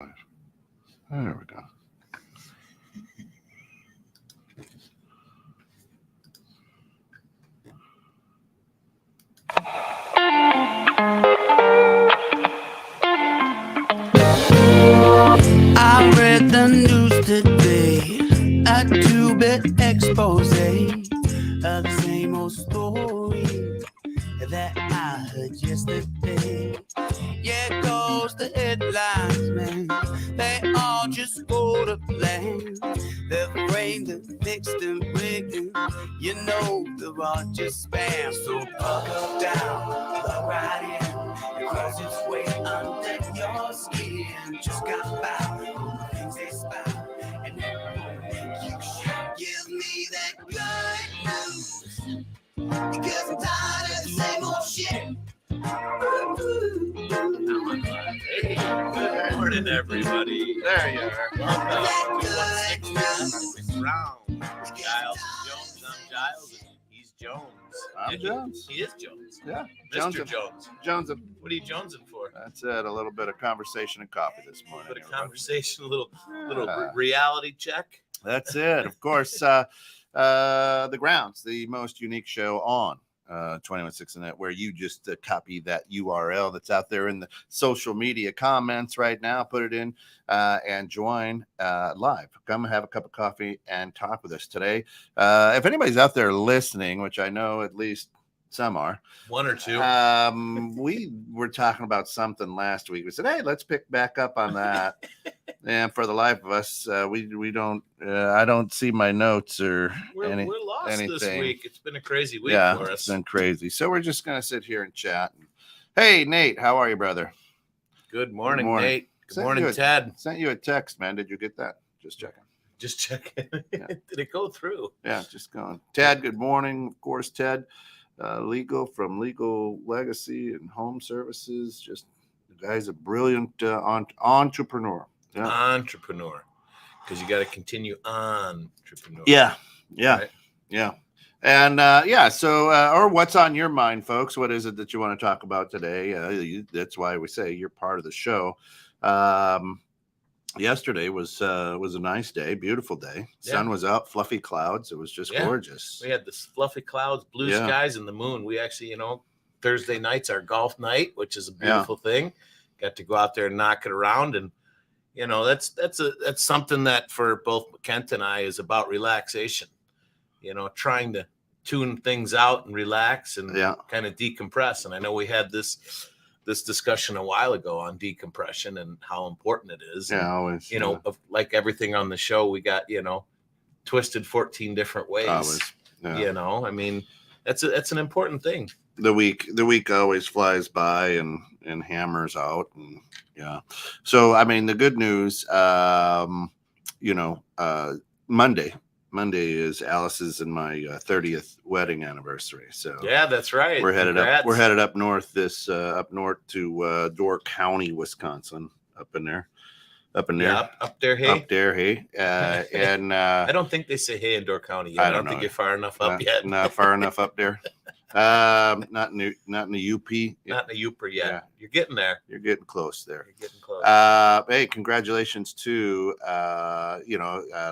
There we go. I read the news today, a two-bit expose of the same old story that I heard yesterday. Yeah, it goes the headlines, man. They all just go to plan. They're framed and fixed and rigged, and you know they're all just spam. So buckle down, plug right in, because it's way under your skin. Just got by on the things they spout, and you should give me that good news, because I'm tired of the same old shit. Hey, good morning, everybody. There you are. Welcome to 160 round. Giles and Jones. I'm Giles, and he's Jones. I'm Jones. He is Jones. Yeah, Mr. Jones. Jones. What are you jonesing for? That's it. A little bit of conversation and coffee this morning. A bit of everybody. conversation, a little reality check. That's it. Of course, the Grounds, the most unique show on 216 Net, where you just copy that URL that's out there in the social media comments right now, put it in and join live. Come have a cup of coffee and talk with us today. If anybody's out there listening, which I know at least some are, one or two. We were talking about something last week. We said, hey, let's pick back up on that. And for the life of us, we don't. I don't see my notes or we're lost anything this week. It's been a crazy week yeah, for us. It's been crazy. So we're just gonna sit here and chat. Hey, Nate, how are you, brother? Good morning, Good morning. Nate. Good morning, Ted. Sent you a text, man. Did you get that? Just checking. Just checking. Yeah. Did it go through? Yeah, just going. Ted, good morning. Of course, Ted, legal from Legal Legacy and Home Services. Just the guy's a brilliant entrepreneur. Yeah. Entrepreneur, because you got to continue entrepreneur. Yeah, Right? yeah. And so or what's on your mind, folks? What is it that you want to talk about today? That's why we say you're part of the show. Yesterday was a nice day, beautiful day. Sun was out, fluffy clouds. It was just gorgeous. We had the fluffy clouds, blue skies, and the moon. We actually, Thursday night's our golf night, which is a beautiful thing. Got to go out there and knock it around, and that's something that for both Kent and I is about relaxation. Trying to tune things out and relax and kind of decompress. And I know we had this discussion a while ago on decompression and how important it is. Yeah, always. Like everything on the show, we got twisted 14 different ways. Always. Yeah. I mean, that's an important thing. The week always flies by and hammers out, and so I mean the good news, Monday is Alice's and my 30th wedding anniversary. So yeah, that's right. We're headed up north to Door County, Wisconsin, up there. Yeah, up there, hey. And I don't think they say hey in Door County yet. I don't think you're far enough up yet. Not far enough up there. Not in the UP. Not in the UP yet. Yeah. You're getting there. You're getting close there. You're getting close. Hey, congratulations to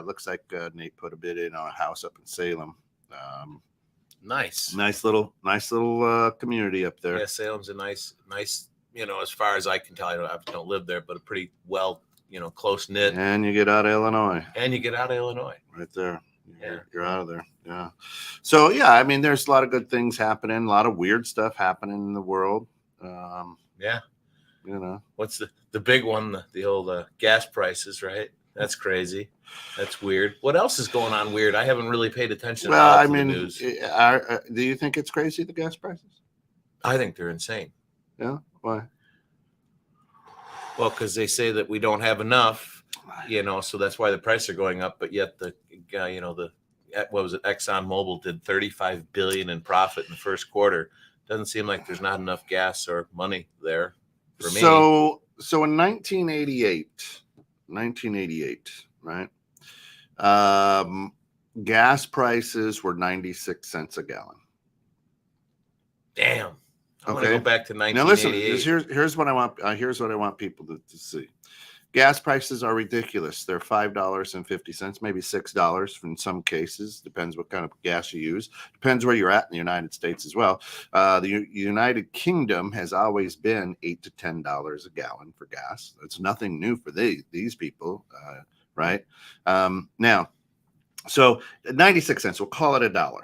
looks like Nate put a bid in on a house up in Salem. Nice little community up there. Yeah, Salem's a nice, as far as I can tell. I don't live there, but a pretty well, close knit. And you get out of Illinois. Right there. You're out of there. Yeah. So I mean, there's a lot of good things happening, a lot of weird stuff happening in the world. What's the big one? The old gas prices, right? That's crazy. That's weird. What else is going on weird? I haven't really paid attention. Well, I to mean, the news. Do you think it's crazy, the gas prices? I think they're insane. Yeah. Why? Well, because they say that we don't have enough, so that's why the prices are going up. But yet what was it? ExxonMobil did $35 billion in profit in the first quarter. Doesn't seem like there's not enough gas or money there for me. So in 1988, right? Gas prices were 96 cents a gallon. Damn. I'm gonna go back to 1988. Now listen, here's what I want. Here's what I want people to see. Gas prices are ridiculous. They're $5.50, maybe $6 in some cases. Depends what kind of gas you use. Depends where you're at in the United States as well. The United Kingdom has always been $8 to $10 a gallon for gas. It's nothing new for these people, right? Now, so 96 cents. We'll call it $1.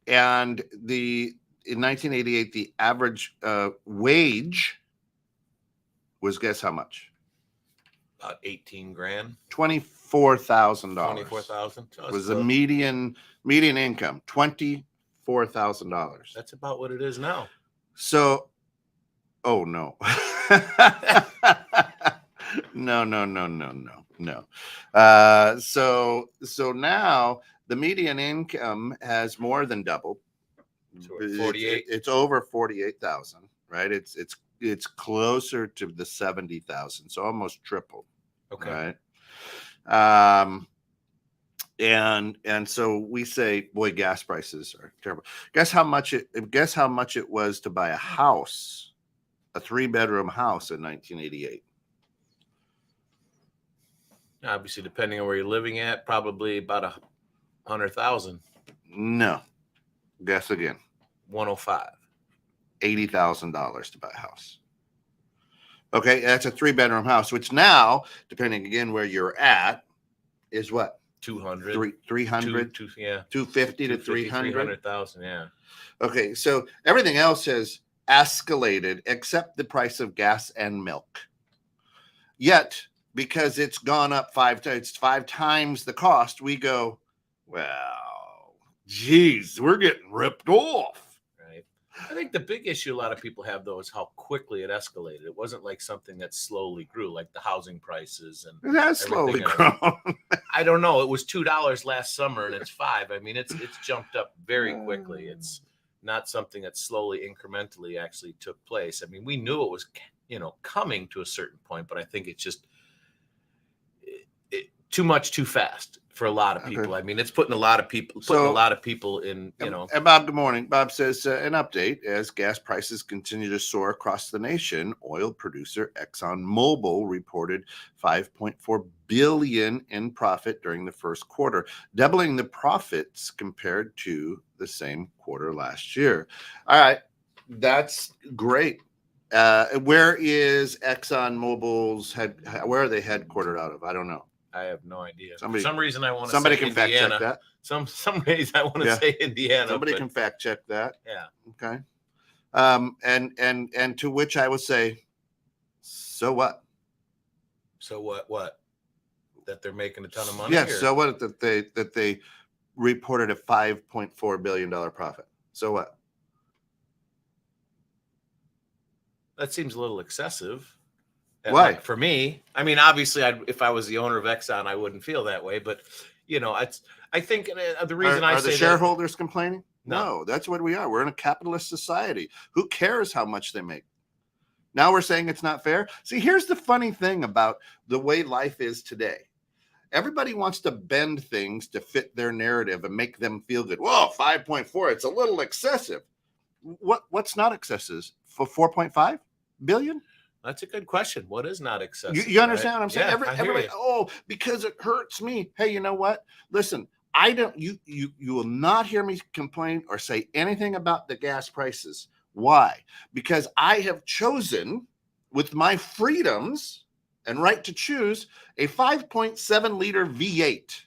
And in 1988, the average wage was, guess how much? About 18 grand. $24,000. 24,000 was the median income. $24,000. That's about what it is now. So, oh no. No. So now the median income has more than doubled. So 48. It's over 48,000, right? It's closer to the 70,000, so almost tripled. Okay. Right. And so we say, boy, gas prices are terrible. Guess how much it was to buy a house, a 3-bedroom house in 1988. Obviously, depending on where you're living at, probably about 100,000. No. Guess again. 105. $80,000 to buy a house. Okay, that's a 3-bedroom house, which now, depending again where you're at, is what? 200. 300? 250 to 300? 300,000, yeah. Okay, so everything else has escalated except the price of gas and milk. Yet, because it's gone up 5 times the cost, we go, well, geez, we're getting ripped off. Right. I think the big issue a lot of people have, though, is how quickly it escalated. It wasn't like something that slowly grew, like the housing prices. And it has slowly grown. I don't know. It was $2 last summer, and it's $5. I mean, it's jumped up very quickly. It's not something that slowly, incrementally actually took place. I mean, we knew it was, coming to a certain point, but I think it's just too much too fast for a lot of people. Okay. I mean, it's putting a lot of people in, And Bob, good morning. Bob says, an update: as gas prices continue to soar across the nation, oil producer ExxonMobil reported $5.4 billion in profit during the first quarter, doubling the profits compared to the same quarter last year. All right, that's great. Where is ExxonMobil's where are they headquartered out of? I don't know. I have no idea. For some reason, I want to say somebody can fact check that. Some reason I want to say Indiana. Somebody can fact check that. Yeah. Okay. And to which I would say, so what? So what? That they're making a ton of money? Yes. Yeah, so what? That they reported a $5.4 billion profit. So what? That seems a little excessive. Why? For me, I mean, obviously, if I was the owner of Exxon, I wouldn't feel that way. But I think the reason are the shareholders complaining? No, that's what we are. We're in a capitalist society. Who cares how much they make? Now we're saying it's not fair. See, here's the funny thing about the way life is today. Everybody wants to bend things to fit their narrative and make them feel good. Whoa, 5.4, it's a little excessive. What's not excessive? For 4.5 billion? That's a good question. What is not excessive? You understand what I'm saying? Yeah, everybody, because it hurts me. Hey, you know what? Listen, you will not hear me complain or say anything about the gas prices. Why? Because I have chosen, with my freedoms and right to choose, a 5.7 liter V8.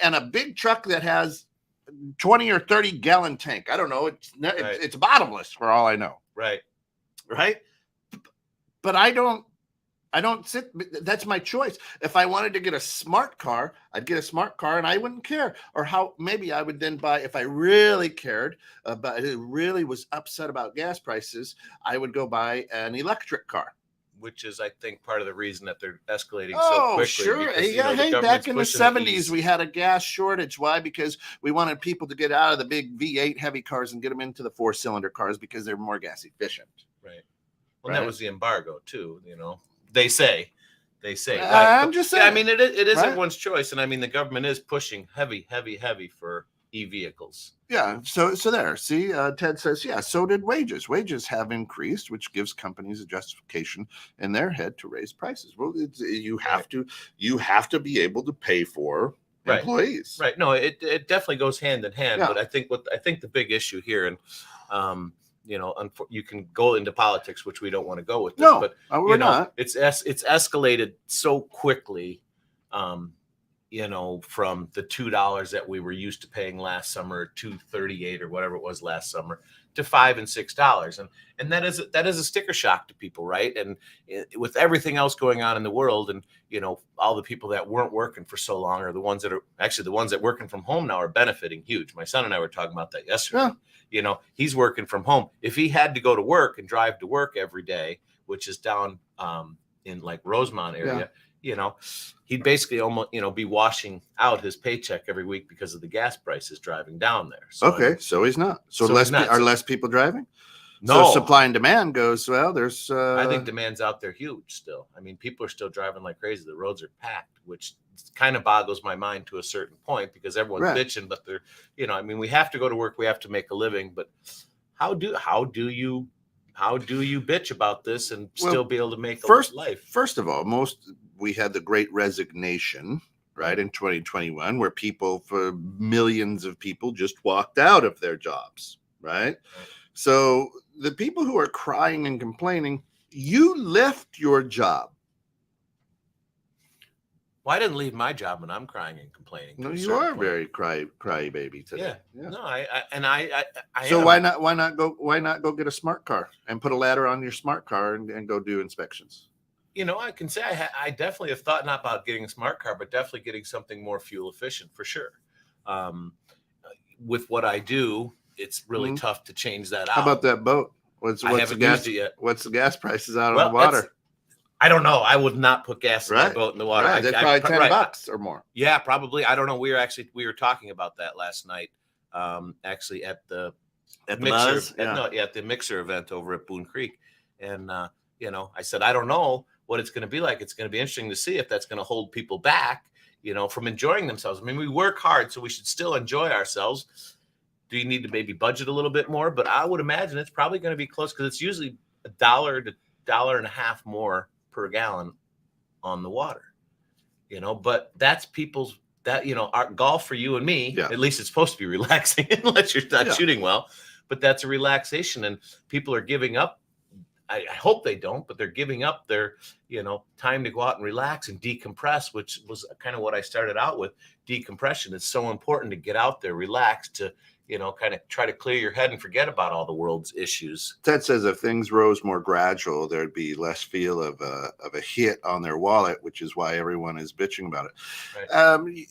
And a big truck that has 20 or 30 gallon tank. I don't know. It's bottomless for all I know. Right. But I don't sit. That's my choice. If I wanted to get a smart car, I'd get a smart car and I wouldn't care. Or maybe I would then buy, if I really cared about it, really was upset about gas prices, I would go buy an electric car. Which is, I think, part of the reason that they're escalating so quickly. Sure. Because, hey, back in the 70s, we had a gas shortage. Why? Because we wanted people to get out of the big V8 heavy cars and get them into the 4-cylinder cars because they're more gas efficient. Right. Well, that was the embargo, too, They say. I'm just saying. I mean, it is everyone's choice. And, I mean, the government is pushing heavy for e-vehicles. Yeah. So there. See, Ted says, yeah. So did wages. Wages have increased, which gives companies a justification in their head to raise prices. Well, you have to be able to pay for employees. Right. No, it definitely goes hand in hand. Yeah. But I think the big issue here, and you can go into politics, which we don't want to go with this, but we're not. It's escalated so quickly. From the $2 that we were used to paying last summer, $2.38 or whatever it was last summer, to $5 and $6, and that is a sticker shock to people, right? And with everything else going on in the world, and all the people that weren't working for so long are the ones that are working from home now are benefiting huge. My son and I were talking about that yesterday. Yeah. He's working from home. If he had to go to work and drive to work every day, which is down in like Rosemont area. Yeah. He'd basically almost, be washing out his paycheck every week because of the gas prices driving down there. So, so he's not. So less people driving? No. So supply and demand goes, well, there's... I think demand's out there huge still. I mean, people are still driving like crazy. The roads are packed, which kind of boggles my mind to a certain point because everyone's bitching, but they're, we have to go to work. We have to make a living. But how do you bitch about this and still be able to make a life? First of all, we had the Great Resignation, right, in 2021, where millions of people just walked out of their jobs, right? So the people who are crying and complaining, you left your job. Well, I didn't leave my job when I'm crying and complaining. No, you are very cry baby today. Yeah. No, I So why not go get a smart car and put a ladder on your smart car and go do inspections? I can say I definitely have thought not about getting a smart car, but definitely getting something more fuel efficient for sure. With what I do, it's really tough to change that out. How about that boat? I haven't used it yet. What's the gas prices out on the water? I don't know. I would not put gas in my boat in the water. Right. That's probably $10 or more. Yeah, probably. I don't know. We were talking about that last night. Actually at the mixer, at the mixer event over at Boone Creek, and I said I don't know what it's going to be like. It's going to be interesting to see if that's going to hold people back, from enjoying themselves. I mean, we work hard, so we should still enjoy ourselves. Do you need to maybe budget a little bit more? But I would imagine it's probably going to be close because it's usually $1 to $1.50 more per gallon on the water, but that's our golf for you and me, at least it's supposed to be relaxing unless you're not shooting well, but that's a relaxation and people are giving up. I hope they don't, but they're giving up their, time to go out and relax and decompress, which was kind of what I started out with. Decompression. It's so important to get out there, relax, to, kind of try to clear your head and forget about all the world's issues. Ted says if things rose more gradual, there'd be less feel of a hit on their wallet, which is why everyone is bitching about it. Right.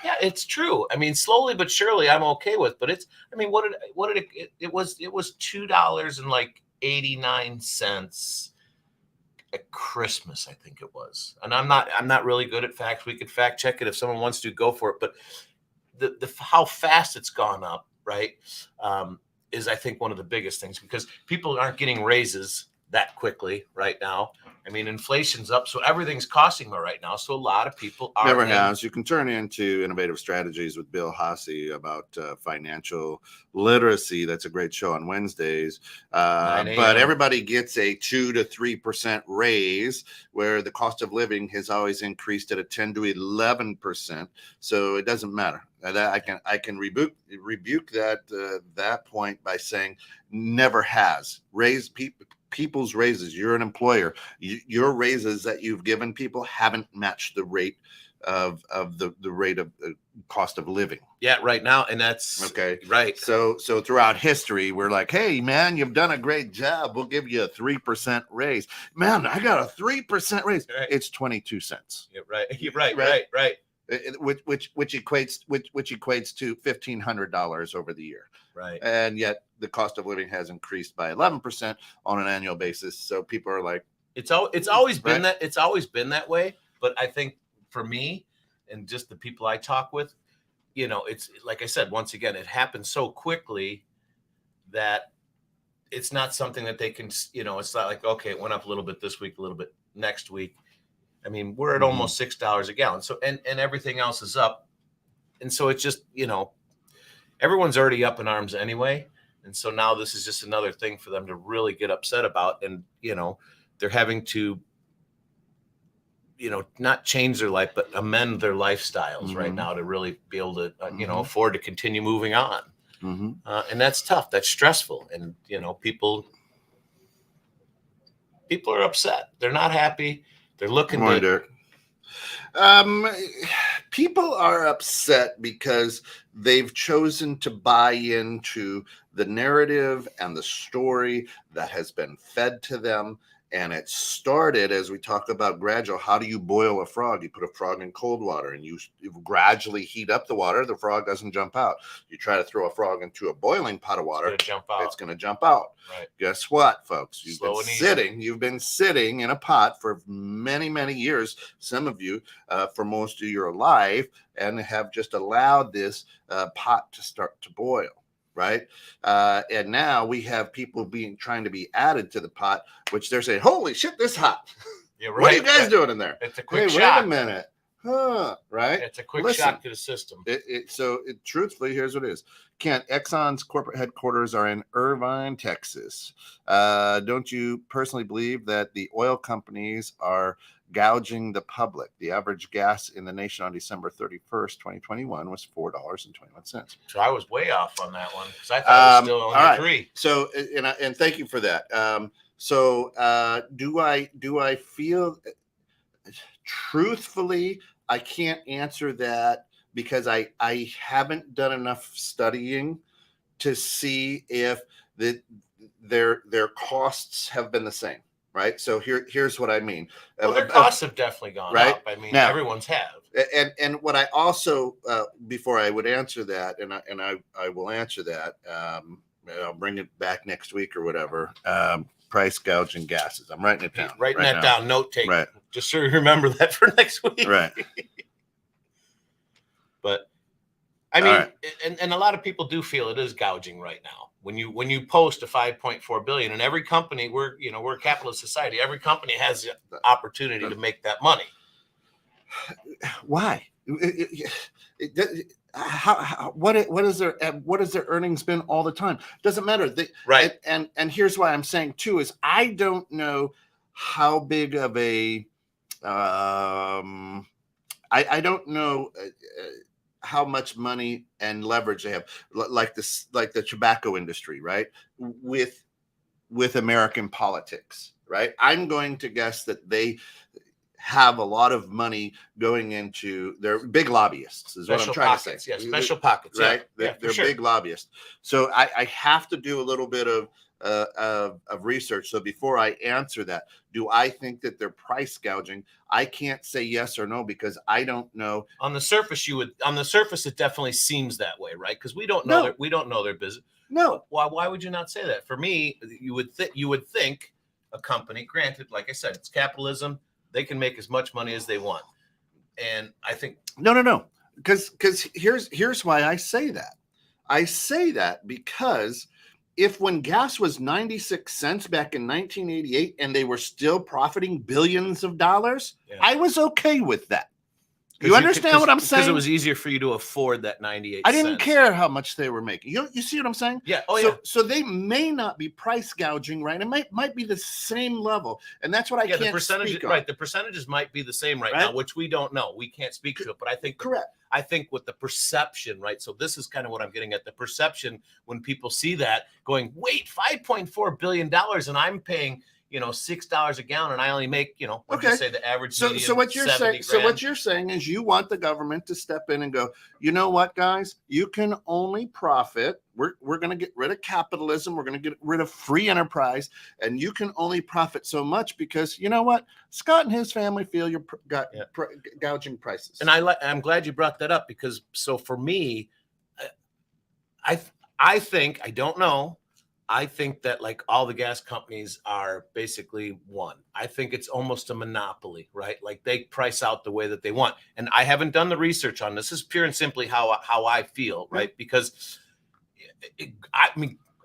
Yeah, it's true. I mean, slowly but surely, I'm okay with. But it's. I mean, what did it was $2.89 at Christmas, I think it was. And I'm not really good at facts. We could fact check it if someone wants to, go for it. But the how fast it's gone up, right, is I think one of the biggest things because people aren't getting raises that quickly right now. I mean, inflation's up, so everything's costing more right now. So a lot of people are never has. You can turn into Innovative Strategies with Bill Hasse about financial literacy. That's a great show on Wednesdays. But everybody gets a 2 to 3% raise, where the cost of living has always increased at a 10 to 11%. So it doesn't matter. I can rebuke that point by saying never has raised people's raises. You're an employer. Your raises that you've given people haven't matched the rate of the rate of cost of living. Yeah, right now, and that's okay. Right. So throughout history, we're like, hey, man, you've done a great job. We'll give you a 3% raise. Man, I got a 3% raise. Right. It's 22 cents. Yeah, right. You're right. Which equates to $1,500 over the year. Right. And yet the cost of living has increased by 11% on an annual basis. So people are like, it's always been that. It's always been that way. But I think for me and just the people I talk with, it's like I said, once again, it happens so quickly that it's not something that they can, it's not like, okay, it went up a little bit this week, a little bit next week. I mean, we're at almost $6 a gallon. So, and everything else is up. And so it's just, everyone's already up in arms anyway. And so now this is just another thing for them to really get upset about. And, they're having to, not change their life, but amend their lifestyles right now to really be able to, afford to continue moving on. And that's tough. That's stressful. And, people are upset. They're not happy. They're looking people are upset because they've chosen to buy into the narrative and the story that has been fed to them. And it started, as we talk about gradual, how do you boil a frog? You put a frog in cold water and you gradually heat up the water. The frog doesn't jump out. You try to throw a frog into a boiling pot of water, it's going to jump out. Right. Guess what, folks? You've been sitting in a pot for many, many years, some of you for most of your life, and have just allowed this pot to start to boil. Right. And now we have people trying to be added to the pot, which they're saying, holy shit, this hot. Yeah, right. What are you guys doing in there? It's a quick shock. Wait a minute. Huh. Right. It's a quick shock to the system. Truthfully, here's what it is. Kent, Exxon's corporate headquarters are in Irvine, Texas. Don't you personally believe that the oil companies are gouging the public? The average gas in the nation on December 31st, 2021 was $4.21. So I was way off on that one because I thought it was still only $3. So, and thank you for that. Do I feel, truthfully, I can't answer that because I haven't done enough studying to see if their costs have been the same. Right. So here's what I mean. Well, their costs have definitely gone up. I mean, now, everyone's have. And what I also, before I would answer that, and I will answer that, I'll bring it back next week or whatever. Price gouging gases. I'm writing it down. Writing that down. Note taking. Right. Just so you remember that for next week. Right. But I mean, and a lot of people do feel it is gouging right now. When you post a 5.4 billion, and every company, we're a capitalist society. Every company has the opportunity to make that money. Why? What is their earnings been all the time? Doesn't matter. Right. And here's why I'm saying too is I don't know how big of a I don't know how much money and leverage they have, like the tobacco industry, right? With American politics, right? I'm going to guess that they have a lot of money going into their big lobbyists is special what I'm trying pockets, to say. Yeah, special pockets, right? Yeah, they're sure. big lobbyists. So I have to do a little bit of research. So before I answer that, do I think that they're price gouging? I can't say yes or no because I don't know. On the surface, it definitely seems that way, right? Because we don't know we don't know their business. No. Why would you not say that? For me, you would think a company, granted, like I said, it's capitalism, they can make as much money as they want. And I think no. Because here's why I say that. I say that because if when gas was 96 cents back in 1988 and they were still profiting billions of dollars, I was okay with that. You understand what I'm saying? Because it was easier for you to afford that 98 I didn't care how much they were making. You see what I'm saying? Yeah. So they may not be price gouging, right? It might be the same level. And that's what I can't speak on. Right. The percentages might be the same right now, which we don't know. We can't speak to it. But I think correct. I think with the perception, right? So this is kind of what I'm getting at. The perception when people see that going, wait, $5.4 billion and I'm paying $6 a gallon, and I only make, what do you say, the average? So what you're saying, is you want the government to step in and go, you know what, guys, you can only profit. We're going to get rid of capitalism. We're going to get rid of free enterprise, and you can only profit so much because you know what, Scott and his family feel you're gouging prices. And I'm glad you brought that up because so for me, I think I don't know. I think that like all the gas companies are basically one. I think it's almost a monopoly, right? Like they price out the way that they want. And I haven't done the research on this. This is pure and simply how I feel, right? Because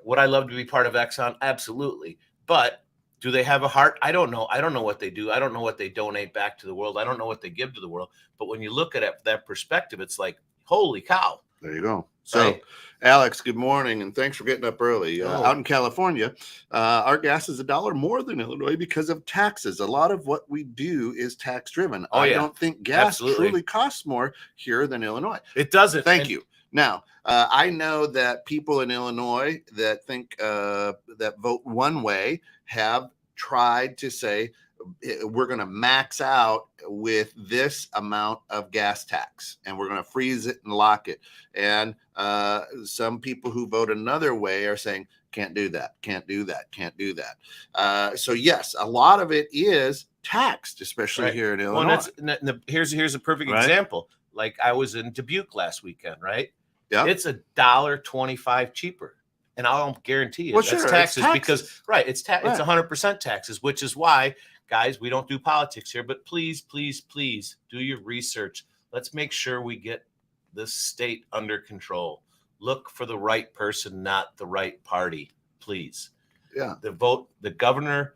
would I love to be part of Exxon? Absolutely. But do they have a heart? I don't know. I don't know what they do. I don't know what they donate back to the world. I don't know what they give to the world. But when you look at it from that perspective, it's like, holy cow. There you go. So, right? Alex, good morning, and thanks for getting up early. Oh. Out in California, our gas is $1 more than Illinois because of taxes. A lot of what we do is tax driven. Oh, I yeah. don't think gas Absolutely. truly costs more here than Illinois. It doesn't. Thank you. Now, I know that people in Illinois that think that vote one way have tried to say we're going to max out with this amount of gas tax and we're going to freeze it and lock it. And some people who vote another way are saying, can't do that, can't do that, can't do that. So yes, a lot of it is taxed, especially here in Illinois. Well, here's a perfect example. Like I was in Dubuque last weekend, right? Yeah. It's $1.25 cheaper. And I'll guarantee you that's taxes because it's 100% taxes, which is why, guys, we don't do politics here, but please, please, please do your research. Let's make sure we get this state under control. Look for the right person, not the right party, please. Yeah. The governor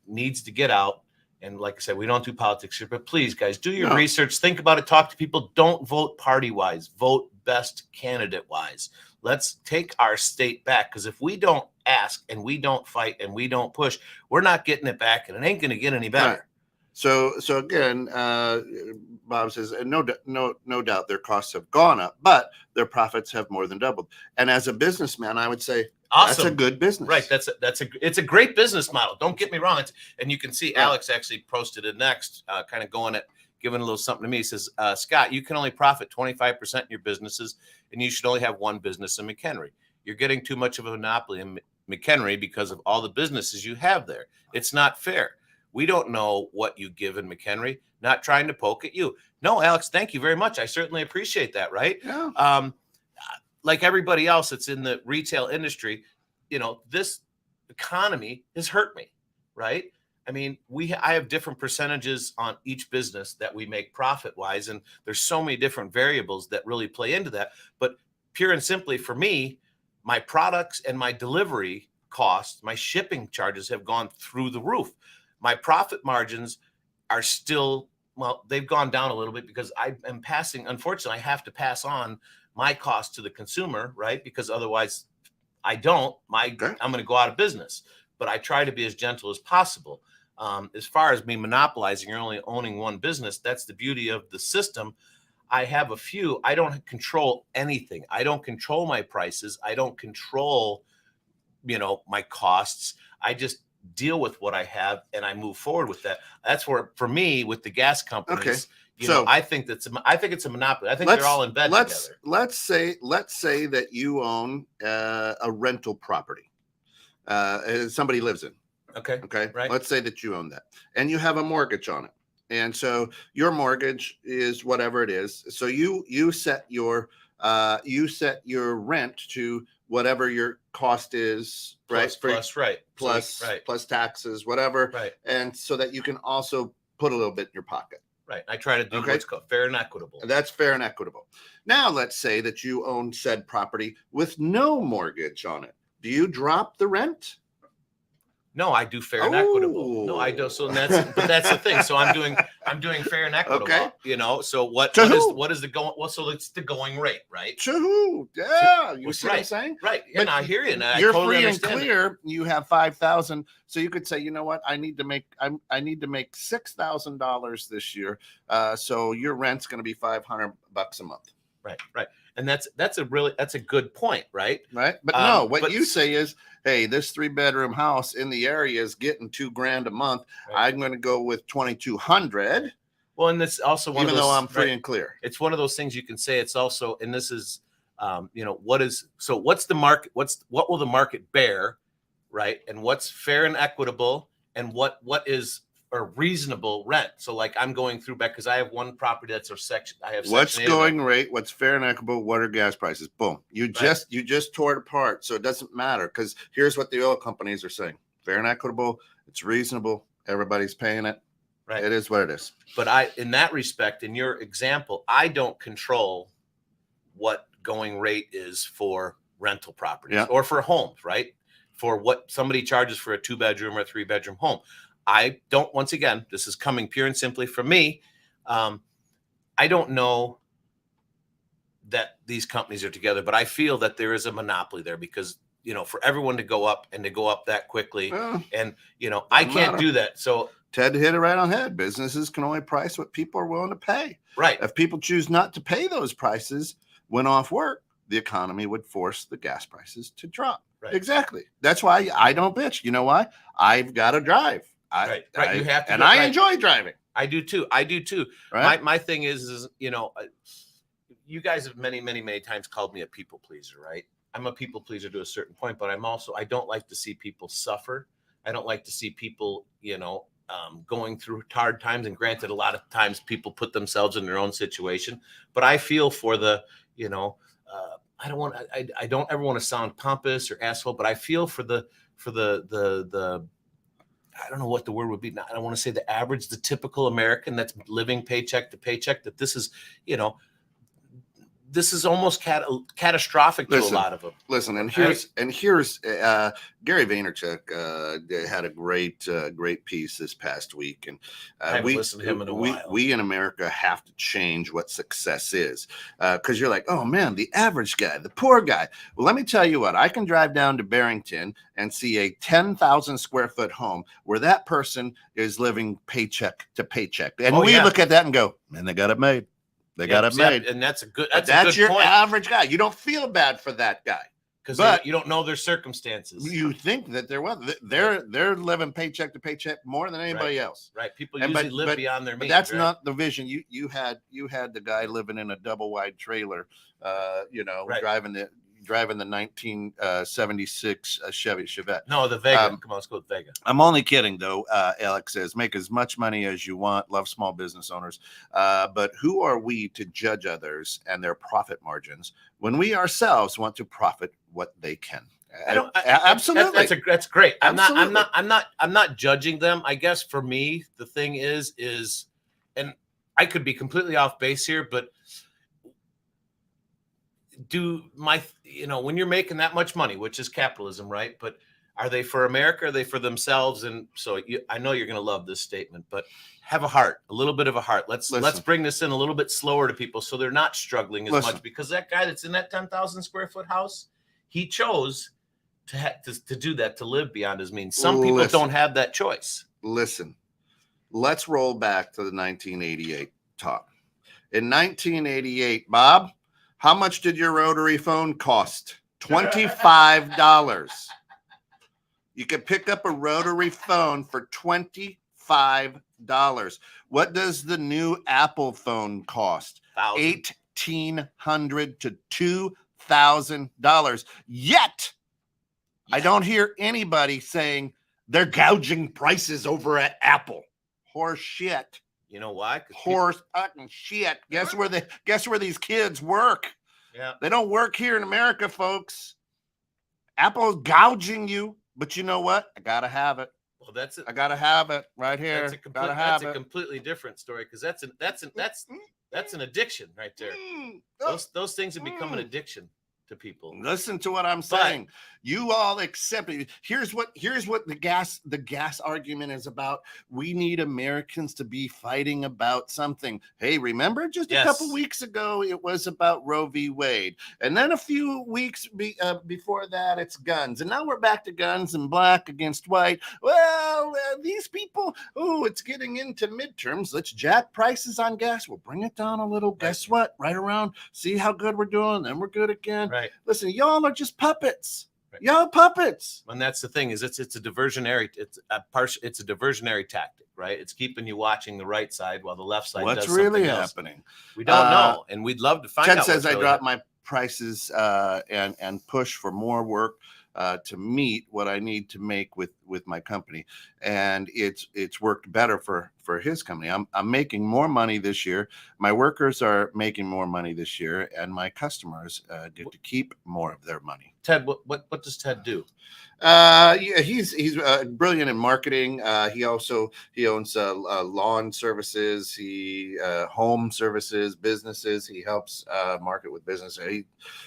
needs to get out. And like I said, we don't do politics here, but please, guys, do your research. Think about it. Talk to people. Don't vote party-wise. Vote best candidate-wise. Let's take our state back, because if we don't ask and we don't fight and we don't push, we're not getting it back, and it ain't going to get any better. Right. So again, Bob says, no doubt their costs have gone up, but their profits have more than doubled. And as a businessman, I would say, awesome. That's a good business. Right. It's a great business model. Don't get me wrong. And you can see Alex actually posted it next, kind of giving a little something to me. He says, Scott, you can only profit 25% in your businesses, and you should only have one business in McHenry. You're getting too much of a monopoly in McHenry because of all the businesses you have there. It's not fair. We don't know what you give in McHenry. Not trying to poke at you. No, Alex, thank you very much. I certainly appreciate that. Right. Yeah. Like everybody else that's in the retail industry, this economy has hurt me. Right. I mean, I have different percentages on each business that we make profit wise. And there's so many different variables that really play into that. But pure and simply for me, my products and my delivery costs, my shipping charges have gone through the roof. My profit margins are still, they've gone down a little bit because I am unfortunately, I have to pass on my cost to the consumer, right? Because otherwise I'm going to go out of business. But I try to be as gentle as possible. As far as me monopolizing or only owning one business, that's the beauty of the system. I have a few. I don't control anything. I don't control my prices. I don't control, my costs. I just deal with what I have and I move forward with that. That's where, for me, with the gas companies, I think it's a monopoly. I think they're all in bed together. Let's say that you own a rental property. Somebody lives in. Okay. Right. Let's say that you own that and you have a mortgage on it. And so your mortgage is whatever it is. So you set your rent to whatever your cost is, right? Plus taxes, whatever. Right. And so that you can also put a little bit in your pocket. Right. I try to do what's called fair and equitable. That's fair and equitable. Now, let's say that you own said property with no mortgage on it. Do you drop the rent? No, I do fair and equitable. No, I don't. So that's the thing. So I'm doing fair and equitable. Okay. So what is the going? Well, so it's the going rate, right? To who? Yeah, you see what I'm saying? Right. And I hear you. And I you're totally free and understand clear. You have 5,000, so you could say, you know what? I need to make $6,000 this year. So your rent's going to be $500 a month. Right. And that's a good point, right? Right. But no, what you say is, hey, this 3-bedroom house in the area is getting $2,000 a month. Right. I'm going to go with $2,200. Well, and this also one even of those, though I'm free and clear. It's one of those things you can say. It's also, and this is, what's the market? What will the market bear, right? And what's fair and equitable, and what is a reasonable rent. So like I'm going through back because I have one property that's a section. I have what's going rate, what's fair and equitable, what are gas prices? Boom. You just tore it apart. So it doesn't matter because here's what the oil companies are saying. Fair and equitable, it's reasonable, everybody's paying it. Right. It is what it is. But in that respect, in your example, I don't control what going rate is for rental properties or for homes, right? For what somebody charges for a 2-bedroom or a 3-bedroom home. I don't, once again, this is coming pure and simply from me. I don't know that these companies are together, but I feel that there is a monopoly there because, for everyone to go up and to go up that quickly, and I can't do that. So Ted hit it right on the head. Businesses can only price what people are willing to pay. Right. If people choose not to pay those prices when off work, the economy would force the gas prices to drop. Right. Exactly. That's why I don't bitch. You know why? I've got to drive. Right. You have to, and I enjoy driving. I do too. Right? My thing is, you guys have many times called me a people pleaser, right? I'm a people pleaser to a certain point, but I don't like to see people suffer. I don't like to see people, going through hard times. And granted, a lot of times people put themselves in their own situation, but I feel for the, I don't ever want to sound pompous or asshole, but I feel for the I don't know what the word would be. I don't want to say the average, the typical American that's living paycheck to paycheck, that this is, this is almost catastrophic to a lot of them. Listen, and here's Gary Vaynerchuk had a great piece this past week, and I haven't listened to him in a while. We in America have to change what success is, because you're like, oh man, the average guy, the poor guy. Well, let me tell you what, I can drive down to Barrington and see a 10,000 square foot home where that person is living paycheck to paycheck, and we look at that and go, man, they got it made. They got it made, and that's your point. Average guy. You don't feel bad for that guy because you don't know their circumstances. You think that they're living paycheck to paycheck more than anybody else. Right. People usually live beyond their means. But that's not the vision. You had the guy living in a double wide trailer, driving the 1976 Chevy Chevette. No, the Vega. Come on, let's go with Vega. I'm only kidding, though. Alex says, make as much money as you want. Love small business owners. But who are we to judge others and their profit margins when we ourselves want to profit what they can? Absolutely. That's great. I'm not judging them. I guess for me, the thing is, and I could be completely off base here, but when you're making that much money, which is capitalism, right? But are they for America? Are they for themselves? And so I know you're going to love this statement, but have a heart, a little bit of a heart. Let's bring this in a little bit slower to people so they're not struggling as much, because that guy that's in that 10,000 square foot house, he chose to do that, to live beyond his means. Some people don't have that choice. Listen, let's roll back to the 1988 talk. In 1988, Bob, how much did your rotary phone cost? $25. You could pick up a rotary phone for $25. What does the new Apple phone cost? $1,800 to $2,000. Yet, I don't hear anybody saying they're gouging prices over at Apple. Horse shit. You know why? Horse fucking shit. Guess where these kids work? Yeah. They don't work here in America, folks. Apple's gouging you, but you know what? I gotta have it. Well, that's it. I gotta have it right here. That's a completely different story, because that's an addiction right there. Those things have become an addiction to people. Listen to what I'm saying. You all accept it. Here's what the gas argument is about. We need Americans to be fighting about something. Hey, remember just a couple weeks ago it was about Roe v. Wade, and then a few weeks before that it's guns, and now we're back to guns and black against white. Well, these people, it's getting into midterms. Let's jack prices on gas. We'll bring it down a little. Guess what? Right around. See how good we're doing. Then we're good again. Right. Listen, y'all are just puppets. Right. Y'all puppets. And that's the thing, is it's a diversionary tactic, right? It's keeping you watching the right side while the left side does something else. What's really happening? We don't know, and we'd love to find out. Ted says I dropped my prices and push for more work to meet what I need to make with my company, and it's worked better for his company. I'm making more money this year. My workers are making more money this year, and my customers get to keep more of their money. Ted, what does Ted do? He's brilliant in marketing. He owns lawn services, home services, businesses. He helps market with business.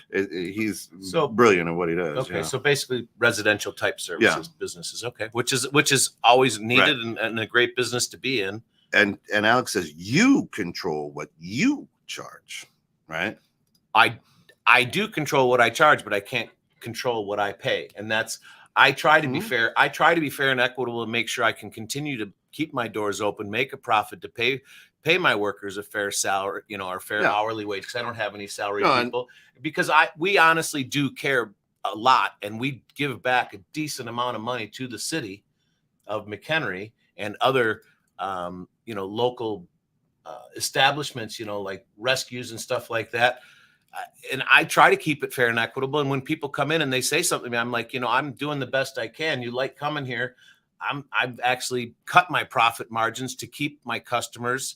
He's so brilliant at what he does. Okay, so basically residential type services, businesses. Okay, which is always needed, and a great business to be in. And Alex says you control what you charge, right? I do control what I charge, but I can't control what I pay. And that's, I try to be fair. I try to be fair and equitable and make sure I can continue to keep my doors open, make a profit to pay my workers a fair salary, or fair hourly wage. Cause I don't have any salary people, because we honestly do care a lot, and we give back a decent amount of money to the city of McHenry and other, local establishments, like rescues and stuff like that. And I try to keep it fair and equitable. And when people come in and they say something to me, I'm like, I'm doing the best I can. You like coming here. I've actually cut my profit margins to keep my customers,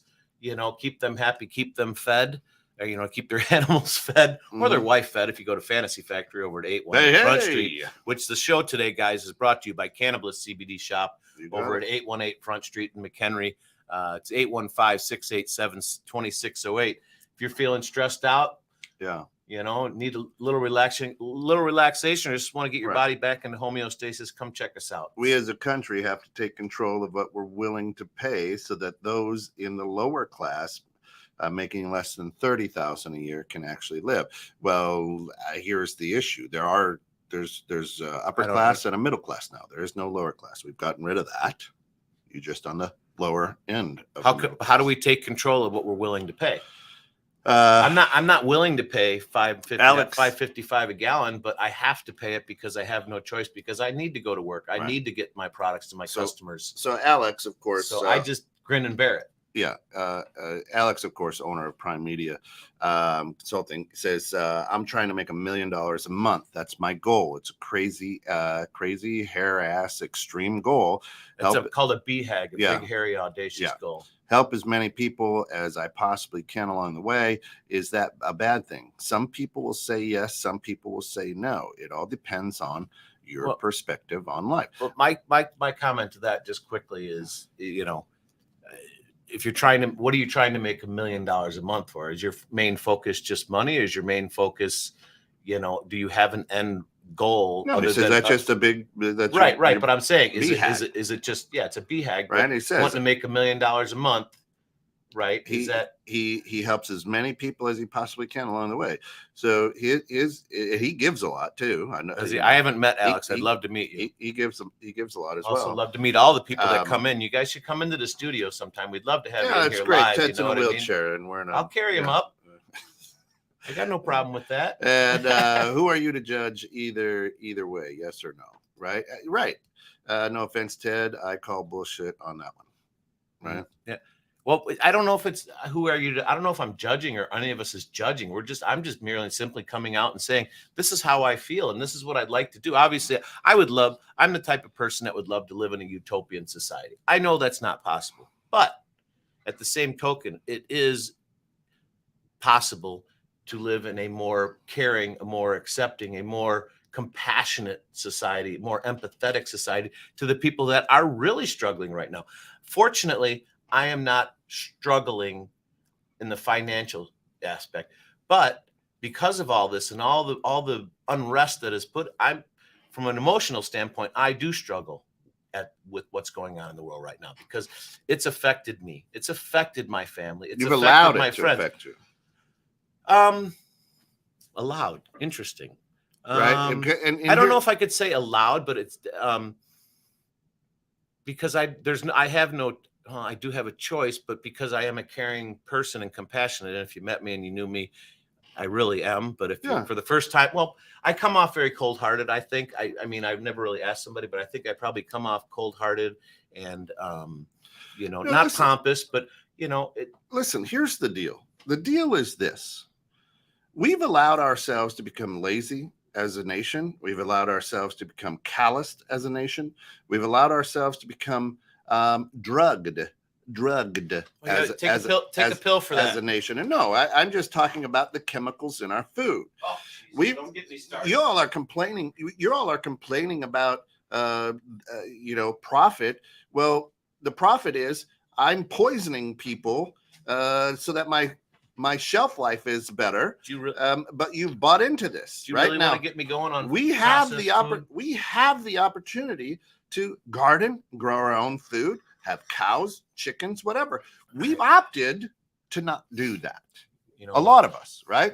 keep them happy, keep them fed, or, keep their animals fed or their wife fed. If you go to Fantasy Factory over at 818 Front Street, which the show today, guys, is brought to you by Cannabis CBD Shop over at 818 Front Street in McHenry. It's 815-687-2608. If you're feeling stressed out, need a little relaxation, or just want to get your body back into homeostasis, come check us out. We as a country have to take control of what we're willing to pay so that those in the lower class making less than $30,000 a year can actually live. Well, here's the issue. There's upper class and a middle class now. There is no lower class. We've gotten rid of that. You're just on the lower end. How do we take control of what we're willing to pay? I'm not willing to pay $5.55 a gallon, but I have to pay it because I have no choice, because I need to go to work. I need to get my products to my customers. So Alex, of course. So I just grin and bear it. Yeah. Alex, of course, owner of Prime Media Consulting, says, I'm trying to make $1 million a month. That's my goal. It's a crazy, hair ass extreme goal. It's called a BHAG, big, hairy, audacious goal. Help as many people as I possibly can along the way. Is that a bad thing? Some people will say yes. Some people will say no. It all depends on your perspective on life. Well, my comment to that just quickly is, if you're what are you trying to make $1 million a month for? Is your main focus just money? Or is your main focus, do you have an end goal? No, that's just a big, that's right. But I'm saying, is it just, it's a BHAG, right? He says, wanting to make $1 million a month, right? He helps as many people as he possibly can along the way. So he gives a lot too. I know. I haven't met Alex. I'd love to meet you. He gives a lot as well. Also love to meet all the people that come in. You guys should come into the studio sometime. We'd love to have you in here great. live. Ted's in a wheelchair, and I'll carry him up. I got no problem with that. And who are you to judge either way? Yes or no? Right. No offense, Ted. I call bullshit on that one. Right. Yeah. Well, I don't know if it's who are you to, I don't know if I'm judging or any of us is judging. I'm just merely simply coming out and saying, this is how I feel. And this is what I'd like to do. Obviously, I'm the type of person that would love to live in a utopian society. I know that's not possible, but at the same token, it is possible to live in a more caring, a more accepting, a more compassionate society, more empathetic society to the people that are really struggling right now. Fortunately, I am not struggling in the financial aspect, but because of all this and all the unrest that is I'm from an emotional standpoint, I do struggle with what's going on in the world right now, because it's affected me. It's affected my family. It's You've affected allowed my it to friends. affect you. Allowed. Interesting. Right. And I don't know if I could say allowed, but it's because I do have a choice, but because I am a caring person and compassionate, and if you met me and you knew me, I really am. But for the first time, I come off very cold-hearted. I think. I mean, I've never really asked somebody, but I think I probably come off cold-hearted and not pompous, but Listen, here's the deal. The deal is this: we've allowed ourselves to become lazy as a nation. We've allowed ourselves to become calloused as a nation. We've allowed ourselves to become drugged as a pill for that as a nation. And no, I'm just talking about the chemicals in our food. Don't get me started. You all are complaining about profit. Well, the profit is I'm poisoning people so that my shelf life is better. But you've bought into this. Do you really want to get me going on? We have the opportunity to garden, grow our own food, have cows, chickens, whatever. We've opted to not do that. A lot of us, right?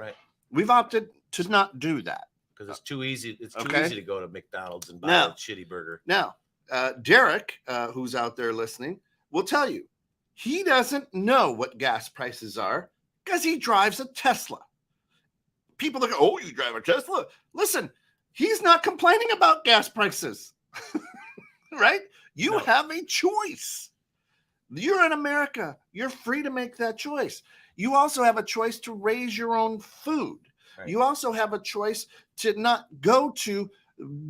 We've opted to not do that. Because it's too easy. It's too Okay. easy to go to McDonald's and buy Now- a shitty burger. Now, Derek, who's out there listening, will tell you he doesn't know what gas prices are because he drives a Tesla. People look, oh, you drive a Tesla. Listen, he's not complaining about gas prices, right? You No. have a choice. You're in America. You're free to make that choice. You also have a choice to raise your own food. Right. You also have a choice to not go to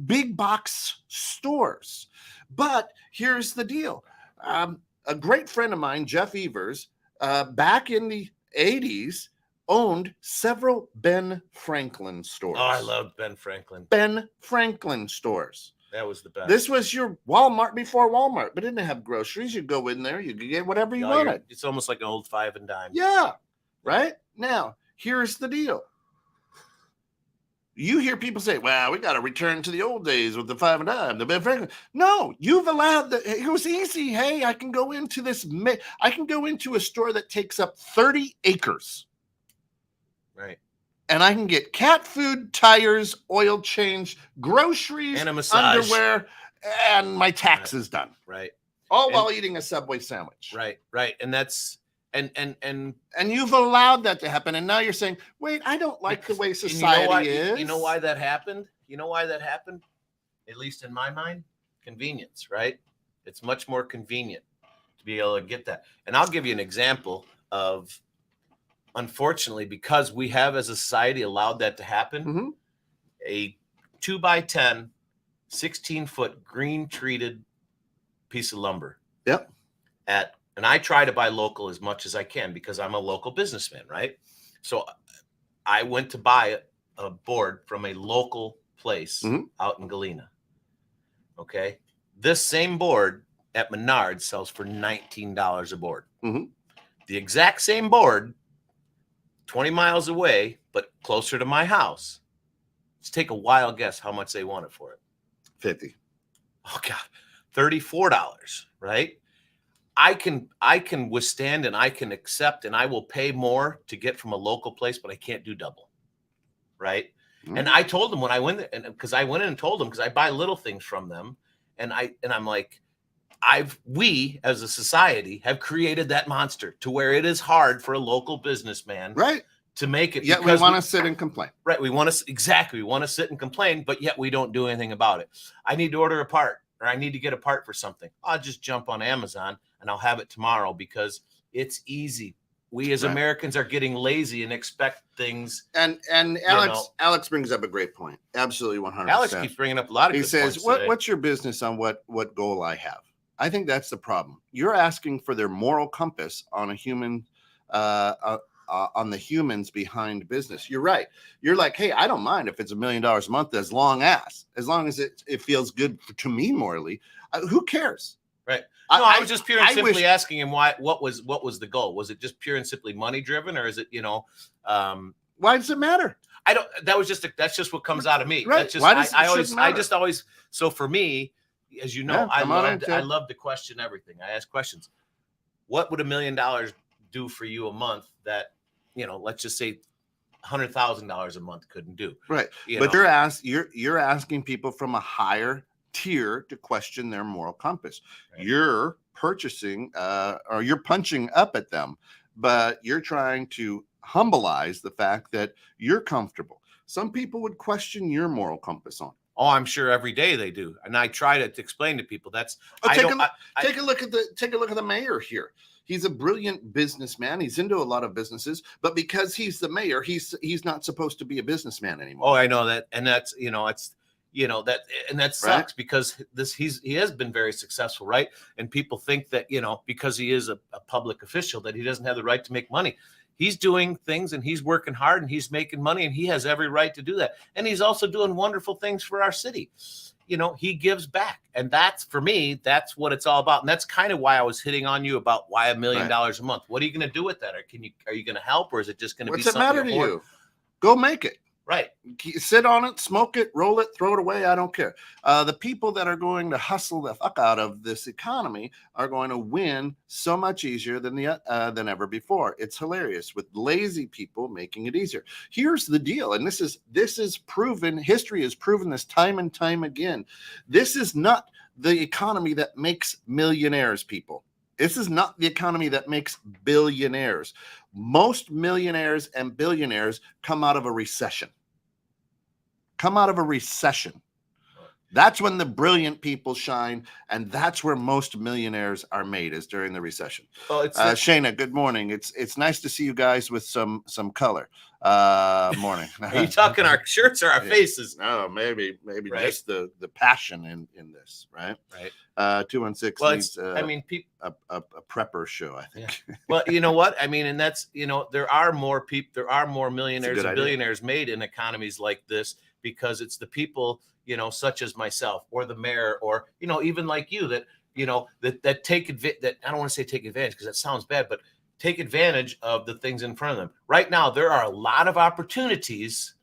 big box stores. But here's the deal. A great friend of mine, Jeff Evers, back in the 80s, owned several Ben Franklin stores. Oh, I loved Ben Franklin. Ben Franklin stores. That was the best. This was your Walmart before Walmart, but it didn't have groceries. You go in there, you could get whatever you wanted. It's almost like an old 5 and dime. Yeah, right? Now, here's the deal. You hear people say, well, we got to return to the old days with the 5 and dime, the Ben Franklin. No, you've allowed that. It was easy. Hey, I can go into a store that takes up 30 acres. Right. And I can get cat food, tires, oil change, groceries, And a massage. underwear, and my taxes done. Right. All while eating a Subway sandwich. Right. Right. And that's and And you've allowed that to happen. And now you're saying, wait, I don't like the way society is. You know why that happened? You know why that happened? At least in my mind, convenience, right? It's much more convenient to be able to get that. And I'll give you an example of, unfortunately, because we have as a society allowed that to happen, Mhm. a 2x10, 16-foot green treated piece of lumber. Yep. And I try to buy local as much as I can because I'm a local businessman, right? So I went to buy a board from a local place out in Galena. Okay. This same board at Menards sells for $19 a board. Mhm. The exact same board, 20 miles away, but closer to my house. Let's take a wild guess how much they wanted for it. 50. Oh God, $34, right? I can withstand and I can accept and I will pay more to get from a local place, but I can't do double, right? And I told them when I went there, and because I went in and told them because I buy little things from them, and I'm like, we as a society have created that monster to where it is hard for a local businessman, Right. to make it. Yet we because want to sit and complain. Right. We want to exactly. We want to sit and complain, but yet we don't do anything about it. I need to order a part, or I need to get a part for something. I'll just jump on Amazon and I'll have it tomorrow because it's easy. We as Americans are getting lazy and expect things. And Alex brings up a great point. Absolutely 100%. Alex keeps bringing up a lot of. He good says, points today. what's your business on what goal I have? I think that's the problem. You're asking for their moral compass on a human, on the humans behind business. You're right. You're like, hey, I don't mind if it's $1 million a month as long as it feels good to me morally. Who cares? Right. No, I was just pure and simply asking him what was the goal? Was it just pure and simply money driven, or is it, why does it matter? I don't. That's just what comes out of me. Right. That's just, Why does it always. So for me, as you know, I love to question everything. I ask questions. What would $1 million do for you a month that, let's just say $100,000 a month couldn't do? Right. But you're asking people from a higher tier to question their moral compass. Right. You're purchasing or you're punching up at them, but you're trying to humbleize the fact that you're comfortable. Some people would question your moral compass on. Oh, I'm sure every day they do, and I try to explain to people that's. Take a look at the mayor here. He's a brilliant businessman. He's into a lot of businesses, but because he's the mayor, he's not supposed to be a businessman anymore. Oh, I know that, and that's that sucks, right? Because he has been very successful, right? And people think that because he is a public official that he doesn't have the right to make money. He's doing things and he's working hard and he's making money and he has every right to do that. And he's also doing wonderful things for our city. He gives back. And that's, for me, that's what it's all about. And that's kind of why I was hitting on you about why $1 million a month. What are you going to do with that? Or are you going to help, or is it just going to be something? What's it matter to you? Go make it. Right. Sit on it, smoke it, roll it, throw it away. I don't care. The people that are going to hustle the fuck out of this economy are going to win so much easier than ever before. It's hilarious with lazy people making it easier. Here's the deal, and this is proven. History has proven this time and time again. This is not the economy that makes millionaires, people. This is not the economy that makes billionaires. Most millionaires and billionaires come out of a recession. That's when the brilliant people shine, and that's where most millionaires are made, is during the recession. Well, it's Shayna, good morning. It's nice to see you guys with some color. Morning. Are you talking our shirts or our faces? No, maybe right. Just the passion in this, right? Right. 216 well, needs a prepper show, I think. Yeah. Well, you know what? I mean, and that's, there are more millionaires and billionaires made in economies like this, because it's the people, such as myself or the mayor, or, even like you, that, that take advantage, that I don't want to say take advantage because that sounds bad, but take advantage of the things in front of them. Right now, there are a lot of opportunities,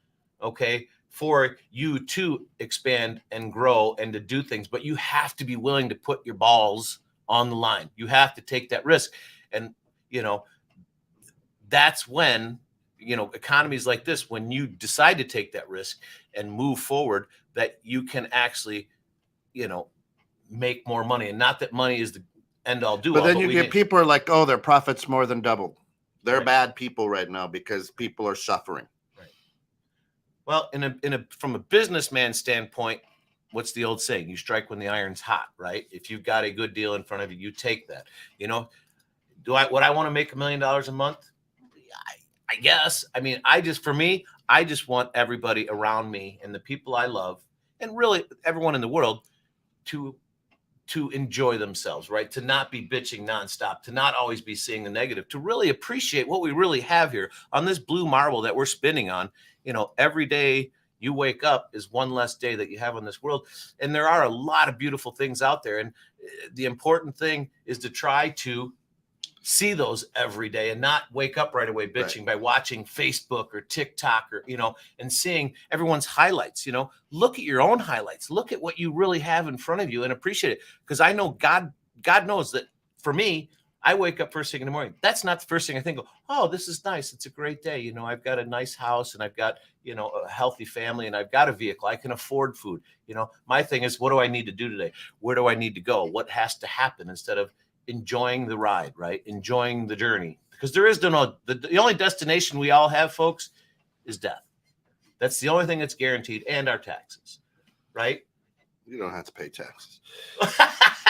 okay, for you to expand and grow and to do things, but you have to be willing to put your balls on the line. You have to take that risk. And, that's when, economies like this, when you decide to take that risk and move forward, that you can actually, make more money. And not that money is the end all do all. But then you get people are like, oh, their profits more than doubled. They're right. Bad people right now because people are suffering. Right. Well, from a businessman standpoint, what's the old saying? You strike when the iron's hot, right? If you've got a good deal in front of you, you take that. Would I want to make $1 million a month? I guess. I mean, I just want everybody around me and the people I love, and really everyone in the world, to enjoy themselves, right? To not be bitching nonstop, to not always be seeing the negative, to really appreciate what we really have here on this blue marble that we're spinning on. Every day you wake up is one less day that you have on this world. And there are a lot of beautiful things out there. And the important thing is to try to see those every day and not wake up right away bitching by watching Facebook or TikTok or, and seeing everyone's highlights. Look at your own highlights. Look at what you really have in front of you and appreciate it. Because I know God knows that for me, I wake up first thing in the morning. That's not the first thing I think of. Oh, this is nice. It's a great day. I've got a nice house and I've got, a healthy family and I've got a vehicle. I can afford food. My thing is, what do I need to do today? Where do I need to go? What has to happen, instead of enjoying the ride, right? Enjoying the journey, because there is the only destination we all have, folks, is death. That's the only thing that's guaranteed, and our taxes, right? You don't have to pay taxes.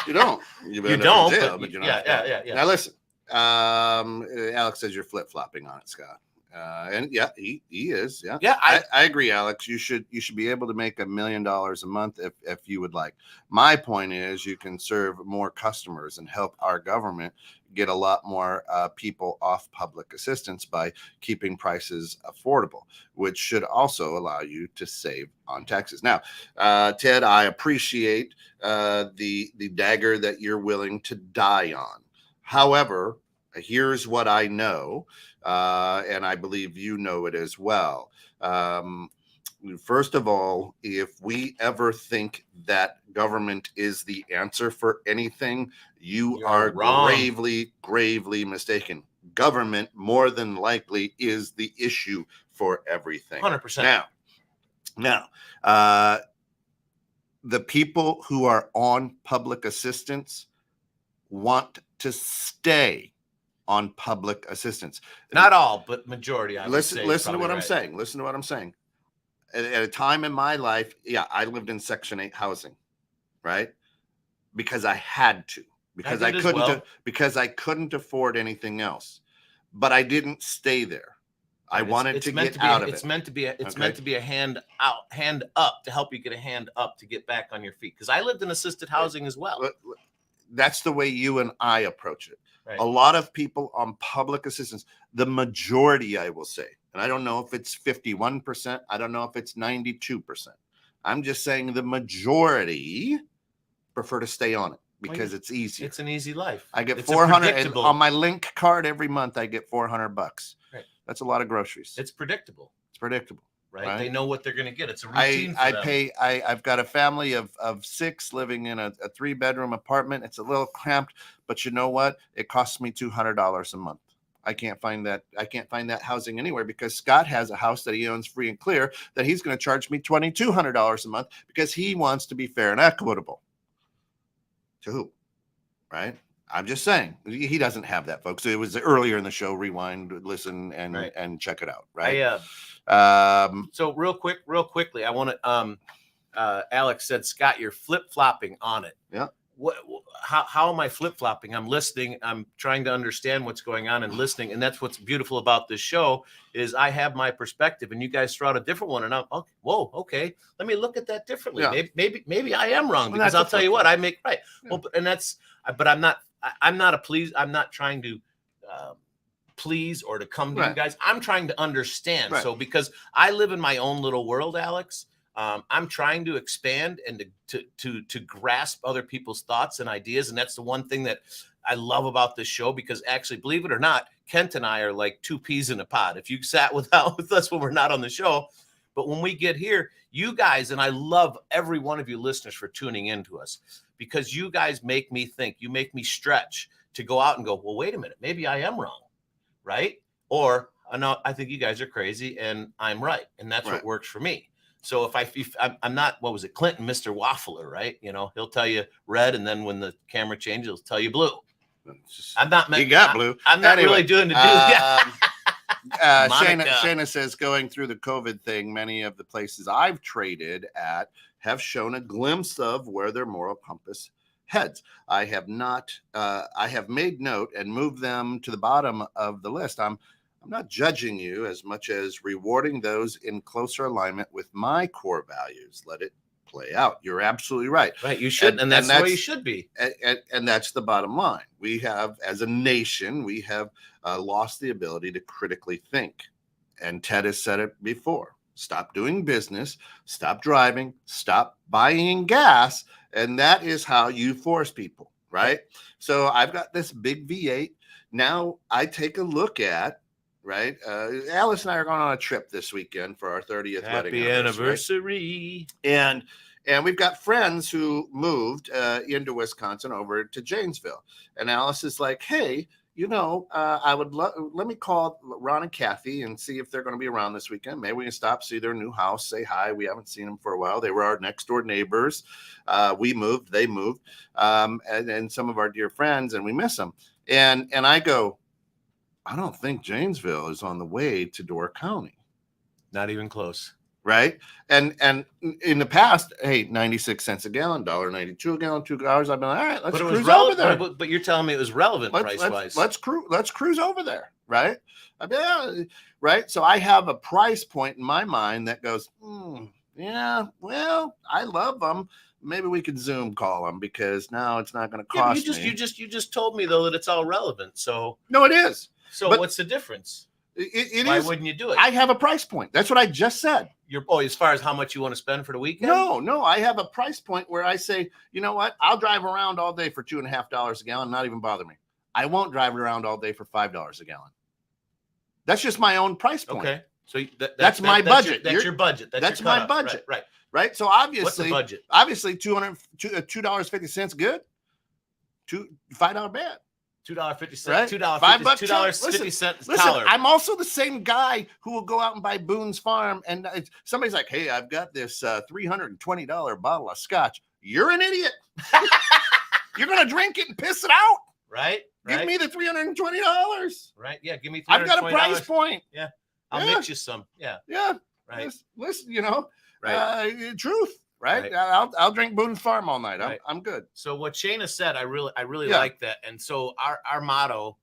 You don't. You don't. Jail, but you don't. Yeah. Now listen. Alex says you're flip flopping on it, Scott. And yeah, he is. Yeah. Yeah. I agree, Alex. You should be able to make $1 million a month if you would like. My point is, you can serve more customers and help our government get a lot more people off public assistance by keeping prices affordable, which should also allow you to save on taxes. Now, Ted, I appreciate the dagger that you're willing to die on. However, here's what I know, and I believe you know it as well. First of all, if we ever think that government is the answer for anything, you are wrong. gravely mistaken. Government more than likely is the issue for everything. 100%. Now, the people who are on public assistance want to stay on public assistance. Not all, but majority. Listen to what I'm saying. Listen to what I'm saying. At a time in my life, I lived in Section 8 housing, right? Because I had to, because I couldn't afford anything else. But I didn't stay there. I wanted to get out of it. It's meant to be a hand up to help you get a hand up to get back on your feet. Because I lived in assisted housing as well. That's the way you and I approach it. Right. A lot of people on public assistance, the majority, I will say, and I don't know if it's 51%, I don't know if it's 92%. I'm just saying the majority prefer to stay on it because it's easy. It's an easy life. I get 400 on my Link card every month. I get $400. Right. That's a lot of groceries. It's predictable. It's predictable. right? They know what they're going to get. It's a routine for them. I've got a family of 6 living in a 3-bedroom apartment. It's a little cramped, but you know what? It costs me $200 a month. I can't find that housing anywhere because Scott has a house that he owns free and clear that he's going to charge me $2,200 a month because he wants to be fair and equitable. To who? Right? I'm just saying he doesn't have that, folks. It was earlier in the show. Rewind, listen, and check it out. Right. So real quickly, I want to. Alex said, Scott, you're flip flopping on it. Yeah. How am I flip flopping? I'm listening. I'm trying to understand what's going on and listening. And that's what's beautiful about this show is I have my perspective, and you guys throw out a different one. And I'm okay. Let me look at that differently. Yeah. Maybe I am wrong because I'll tell you what I make right. Yeah. Well, and that's. But I'm not. I'm not a please. I'm not trying to please or to come to you guys. I'm trying to understand. Right. So because I live in my own little world, Alex. I'm trying to expand and to grasp other people's thoughts and ideas. And that's the one thing that I love about this show, because actually, believe it or not, Kent and I are like 2 peas in a pod. If you sat with us when we're not on the show, but when we get here, you guys, and I love every one of you listeners for tuning in to us, because you guys make me think, you make me stretch to go out and go, well, wait a minute, maybe I am wrong. Right. Or no, I think you guys are crazy and I'm right. And that's what works for me. So if I'm not, what was it, Clinton, Mr. Waffler, right? You know, he'll tell you red, and then when the camera changes, he'll tell you blue. I'm not. You got blue. I'm not really doing the do. Shayna says, going through the COVID thing, many of the places I've traded at have shown a glimpse of where their moral compass heads. I have not. I have made note and moved them to the bottom of the list. I'm not judging you as much as rewarding those in closer alignment with my core values. Let it play out. You're absolutely right. Right. You should. And that's the way you should be. And that's the bottom line. We have, as a nation, we have lost the ability to critically think. And Ted has said it before. Stop doing business, stop driving, stop buying gas. And that is how you force people. Right. So I've got this big V8. Now I take a look at, right. Alice and I are going on a trip this weekend for our 30th wedding anniversary. And we've got friends who moved into Wisconsin over to Janesville. And Alice is like, hey, you know, I would let me call Ron and Kathy and see if they're going to be around this weekend. Maybe we can stop, see their new house, say hi. We haven't seen them for a while. They were our next door neighbors. We moved, they moved, and some of our dear friends, and we miss them. And I go, I don't think Janesville is on the way to Door County. Not even close. Right. And in the past, hey, 96 cents a gallon, $1.92 a gallon, $2. I've been like, all right, let's cruise over there. But you're telling me it was relevant price-wise. Let's cruise over there. Right. Right. So I have a price point in my mind that goes, yeah, well, I love them. Maybe we could Zoom call them because now it's not going to cost me. You just told me though that it's all relevant. So no, it is. So what's the difference? Why wouldn't you do it? I have a price point. That's what I just said. As far as how much you want to spend for the weekend? No. I have a price point where I say, you know what? I'll drive around all day for $2.50 a gallon. Not even bother me. I won't drive around all day for $5 a gallon. That's just my own price point. Okay. So that's my budget. That's your budget. That's my budget. Right. So obviously, what's the budget? Obviously, $2.50 good. $5 bad. $2.50. Right? $2.50. Listen, I'm also the same guy who will go out and buy Boone's Farm, and somebody's like, "Hey, I've got this $320 bottle of scotch." You're an idiot. You're gonna drink it and piss it out, right? Give me the $320. Right? Yeah, give me $320. I've got a price point. Yeah, I'll mix you some. Yeah. Right. Listen, truth. Right. I'll drink Boone's Farm all night. I'm good. So what Shayna said, I really like that. And so our motto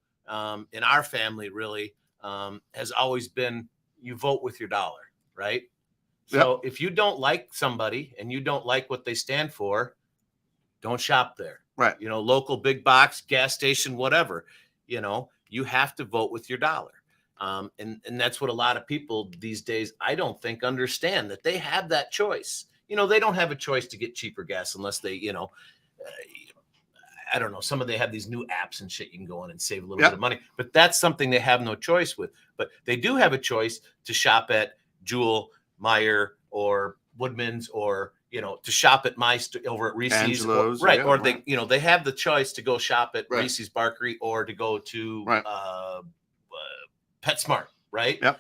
in our family really has always been, you vote with your dollar. Right. So if you don't like somebody and you don't like what they stand for, don't shop there. Right. Local big box, gas station, whatever, you have to vote with your dollar. And that's what a lot of people these days, I don't think, understand, that they have that choice. They don't have a choice to get cheaper gas unless they, I don't know. Some of they have these new apps and shit. You can go in and save a little bit of money, but that's something they have no choice with. But they do have a choice to shop at Jewel, Meyer or Woodman's, or to shop at over at Reese's, Angelo's, right? yeah, or right. they have the choice to go shop at Right. Reese's Bakery or to go to Right. PetSmart, right? Yep.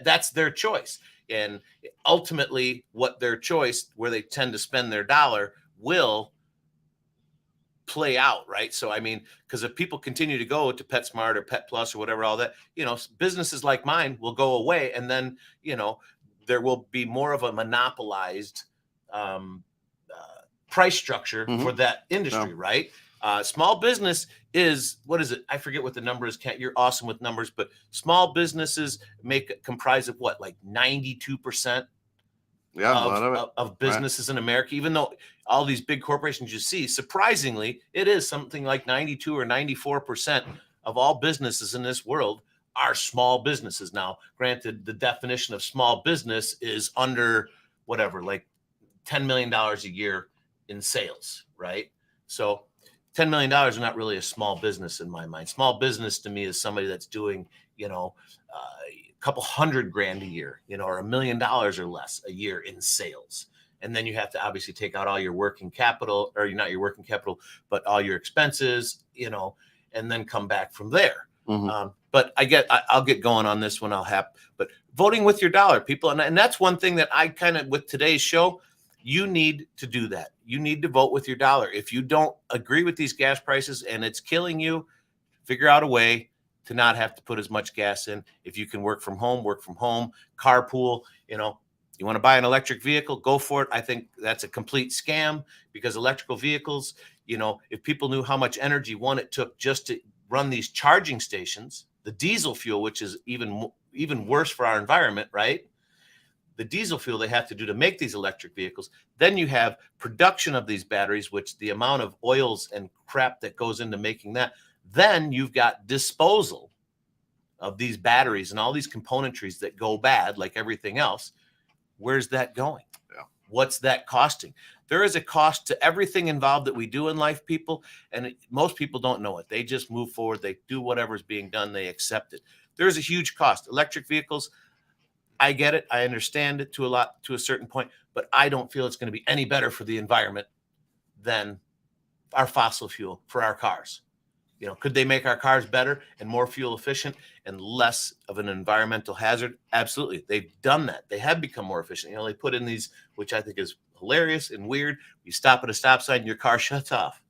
That's their choice, and ultimately, what their choice, where they tend to spend their dollar, will play out, right? So I mean, because if people continue to go to PetSmart or Pet Plus or whatever, all that, businesses like mine will go away, and then there will be more of a monopolized price structure for that industry, right? Small business is, what is it? I forget what the number is. You're awesome with numbers, but small businesses comprise of what, like 92% Yeah, a lot of it. of businesses in America, even though all these big corporations you see, surprisingly, it is something like 92 or 94% of all businesses in this world are small businesses. Now, granted, the definition of small business is under whatever, like $10 million a year in sales, right? So $10 million is not really a small business in my mind. Small business to me is somebody that's doing, a couple $100,000 a year, or $1 million or less a year in sales. And then you have to obviously take out all your working capital, or not your working capital, but all your expenses, and then come back from there. But I'll get going on this one. But voting with your dollar, people. And that's one thing that I kind of, with today's show, you need to do that. You need to vote with your dollar. If you don't agree with these gas prices and it's killing you, figure out a way to not have to put as much gas in. If you can work from home, carpool, you want to buy an electric vehicle, go for it. I think that's a complete scam, because electrical vehicles, if people knew how much energy it took just to run these charging stations, the diesel fuel, which is even worse for our environment, right? The diesel fuel they have to do to make these electric vehicles. Then you have production of these batteries, which the amount of oils and crap that goes into making that. Then you've got disposal of these batteries and all these componentries that go bad, like everything else. Where's that going? Yeah. What's that costing? There is a cost to everything involved that we do in life, people. And most people don't know it. They just move forward. They do whatever's being done. They accept it. There's a huge cost. Electric vehicles, I get it. I understand it to a certain point, but I don't feel it's going to be any better for the environment than our fossil fuel for our cars. Could they make our cars better and more fuel efficient and less of an environmental hazard? Absolutely. They've done that. They have become more efficient. They put in these, which I think is hilarious and weird. You stop at a stop sign, your car shuts off.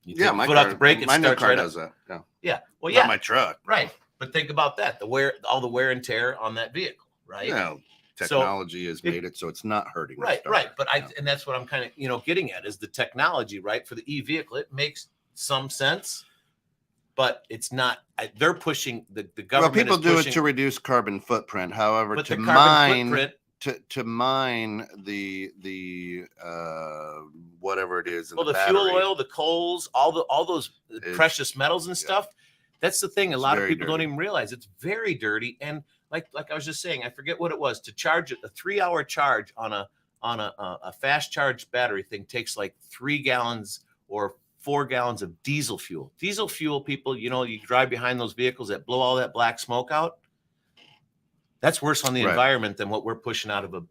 You take your foot off the brake, my new car right does that. Yeah. Yeah. Well, Not my truck. Right. But think about that. All the wear and tear on that vehicle, right? Yeah. Technology has made it so it's not hurting. Right. But and that's what I'm kind of, getting at, is the technology, right? For the e-vehicle, it makes some sense, but it's not. They're pushing the government. Well, people do it to reduce carbon footprint. However, to mine the whatever it is. The fuel oil, the coals, all those precious metals and stuff. That's the thing. A lot of people don't even realize it's very dirty. And like I was just saying, I forget what it was, to charge a 3-hour charge on a fast charge battery thing takes like 3 gallons or 4 gallons of diesel fuel. Diesel fuel, people, you drive behind those vehicles that blow all that black smoke out. That's worse on the environment than what we're pushing out of a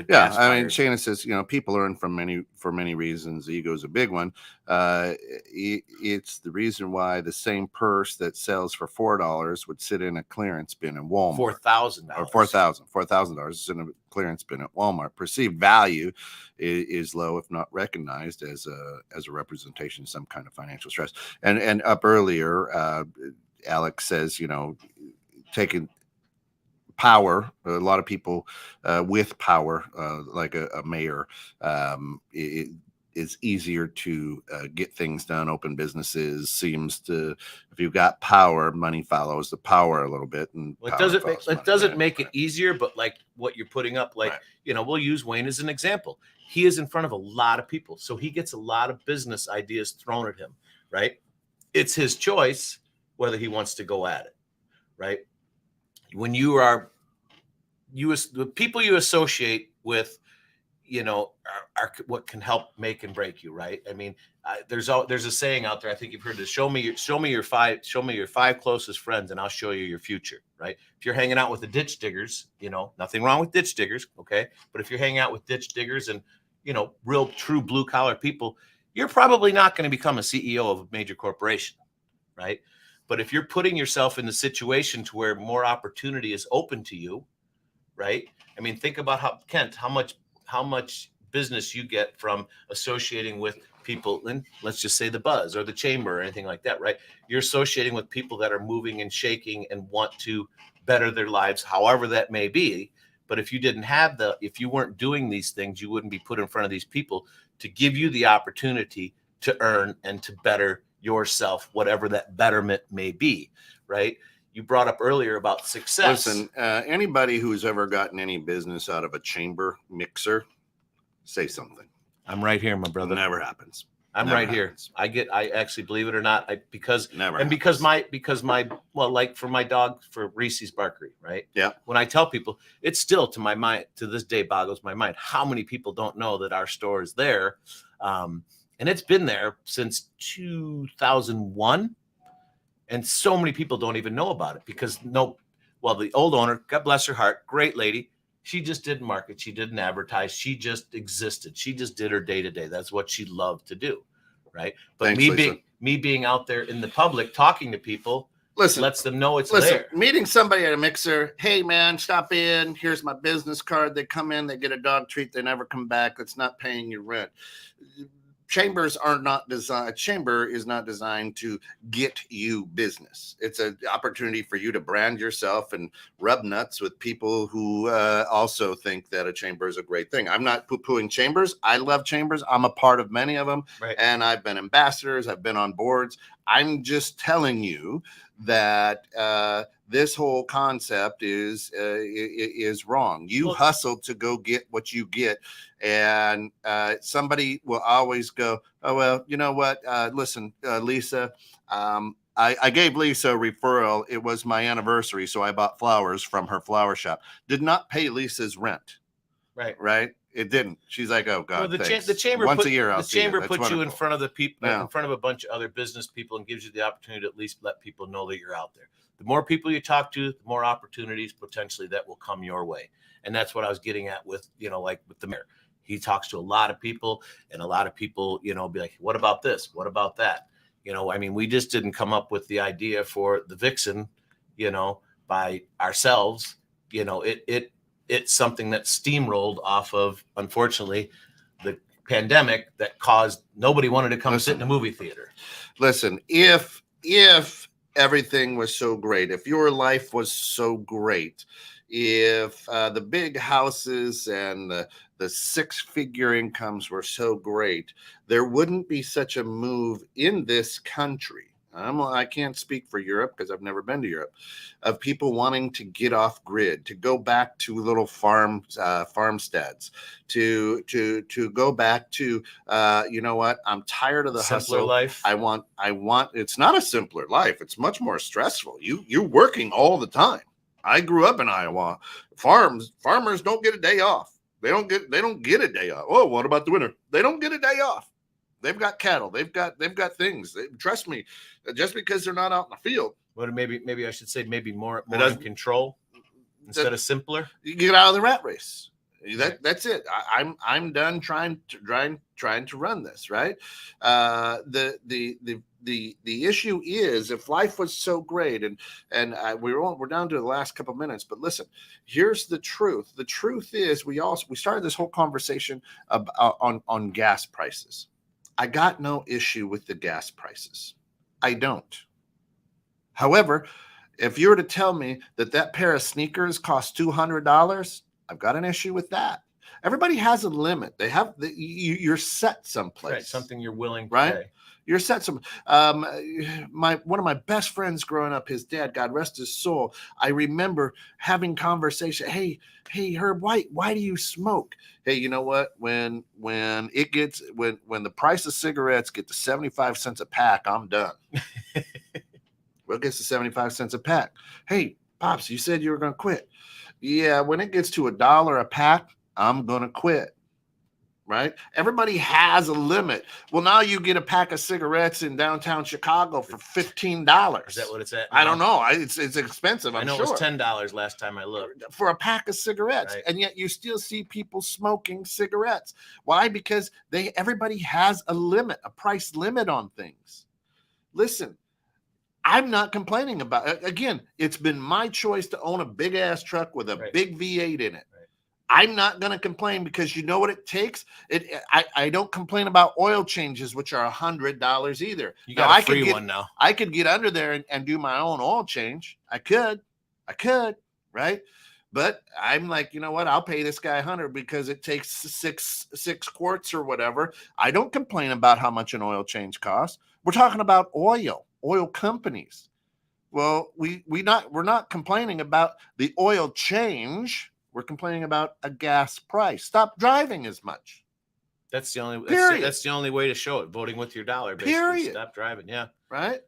gas fire. I mean, Shana says, people earn for many reasons. Ego is a big one. It's the reason why the same purse that sells for $4 would sit in a clearance bin in Walmart. $4,000 or $4,000 is in a clearance bin at Walmart. Perceived value is low if not recognized as a representation of some kind of financial stress. And up earlier, Alex says, taking power, a lot of people with power, like a mayor, it is easier to get things done. Open businesses seems to, if you've got power, money follows the power a little bit. And it doesn't make it easier, but like what you're putting up, like, we'll use Wayne as an example. He is in front of a lot of people, so he gets a lot of business ideas thrown at him, right? It's his choice whether he wants to go at it, right? When the people you associate with, are what can help make and break you, right? I mean, there's a saying out there. I think you've heard this: show me your five closest friends, and I'll show you your future, right? If you're hanging out with the ditch diggers, nothing wrong with ditch diggers, okay? But if you're hanging out with ditch diggers and real true blue collar people, you're probably not going to become a CEO of a major corporation, right? But if you're putting yourself in the situation to where more opportunity is open to you, right? I mean, think about how much business you get from associating with people in, let's just say, the Buzz or the Chamber or anything like that, right? You're associating with people that are moving and shaking and want to better their lives, however that may be. But if you weren't doing these things, you wouldn't be put in front of these people to give you the opportunity to earn and to better yourself, whatever that betterment may be, right? You brought up earlier about success. Listen, anybody who's ever gotten any business out of a chamber mixer, say something. I'm right here, my brother. Never happens. I'm Never right happens. here. I actually, believe it or not, because Never well, like for my dog, for Reese's Barkery, right? Yeah. When I tell people, it's still to my mind, to this day, boggles my mind how many people don't know that our store is there. And it's been there since 2001. And so many people don't even know about it because the old owner, God bless her heart, great lady. She just didn't market. She didn't advertise. She just existed. She just did her day to day. That's what she loved to do. Right. But Thanks, me being out there in the public, talking to people, lets them know it's there. Meeting somebody at a mixer. Hey man, stop in. Here's my business card. They come in, they get a dog treat. They never come back. It's not paying your rent. Chambers are not designed. A chamber is not designed to get you business. It's an opportunity for you to brand yourself and rub nuts with people who also think that a chamber is a great thing. I'm not poo-pooing chambers. I love chambers. I'm a part of many of them, right. And I've been ambassadors. I've been on boards. I'm just telling you that this whole concept is wrong. You hustle to go get what you get, and somebody will always go, oh, well, you know what? Listen, Lisa, I gave Lisa a referral. It was my anniversary, so I bought flowers from her flower shop. Did not pay Lisa's rent. Right. It didn't. She's like, oh God, the chamber once a year. The chamber puts you in wonderful. front of the people, Yeah. in front of a bunch of other business people, and gives you the opportunity to at least let people know that you're out there. The more people you talk to, the more opportunities potentially that will come your way. And that's what I was getting at with, like with the mayor. He talks to a lot of people, and a lot of people, be like, what about this? What about that? I mean, we just didn't come up with the idea for the Vixen, by ourselves. It's something that steamrolled off of, unfortunately, the pandemic that caused nobody wanted to come sit in a movie theater. Listen, if everything was so great, if your life was so great, if the big houses and the six-figure incomes were so great, there wouldn't be such a move in this country. I can't speak for Europe because I've never been to Europe, of people wanting to get off grid, to go back to little farmsteads, to go back to, you know what? I'm tired of the simpler hustle. Life. I want. It's not a simpler life. It's much more stressful. You're working all the time. I grew up in Iowa. Farmers don't get a day off. They don't get a day off. Oh, what about the winter? They don't get a day off. They've got cattle. They've got things. Trust me, just because they're not out in the field. But maybe I should say more in control instead of simpler. You get out of the rat race. That's it. I'm done trying to run this, right. The issue is, if life was so great, and we're down to the last couple minutes, but listen, here's the truth. The truth is, we started this whole conversation on gas prices. I got no issue with the gas prices. I don't. However, if you were to tell me that pair of sneakers cost $200, I've got an issue with that. Everybody has a limit. You're set someplace. Right, something you're willing to right? pay. You're set some. One of my best friends growing up, his dad, God rest his soul, I remember having conversation. Hey, Herb, why do you smoke? Hey, you know what? When the price of cigarettes get to 75 cents a pack, I'm done. What gets to 75 cents a pack? Hey, Pops, you said you were going to quit. Yeah, when it gets to $1 a pack, I'm going to quit. right? Everybody has a limit. Well, now you get a pack of cigarettes in downtown Chicago for $15. Is that what it's at now? I don't know. It's expensive. I know sure. It was $10 last time I looked for a pack of cigarettes, right. And yet you still see people smoking cigarettes. Why? Because everybody has a limit, a price limit on things. Listen, I'm not complaining about it. Again, it's been my choice to own a big ass truck with a right. big V8 in it. Right. I'm not going to complain because you know what it takes? I don't complain about oil changes, which are $100 either. You got a free one now. I could get under there and do my own oil change. I could, right? But I'm like, you know what? I'll pay this guy $100 because it takes six quarts or whatever. I don't complain about how much an oil change costs. We're talking about oil companies. Well, we're not complaining about the oil change. We're complaining about a gas price. Stop driving as much. That's the only. Period. That's the only way to show it. Voting with your dollar. Basically. Period. Stop driving. Yeah. Right.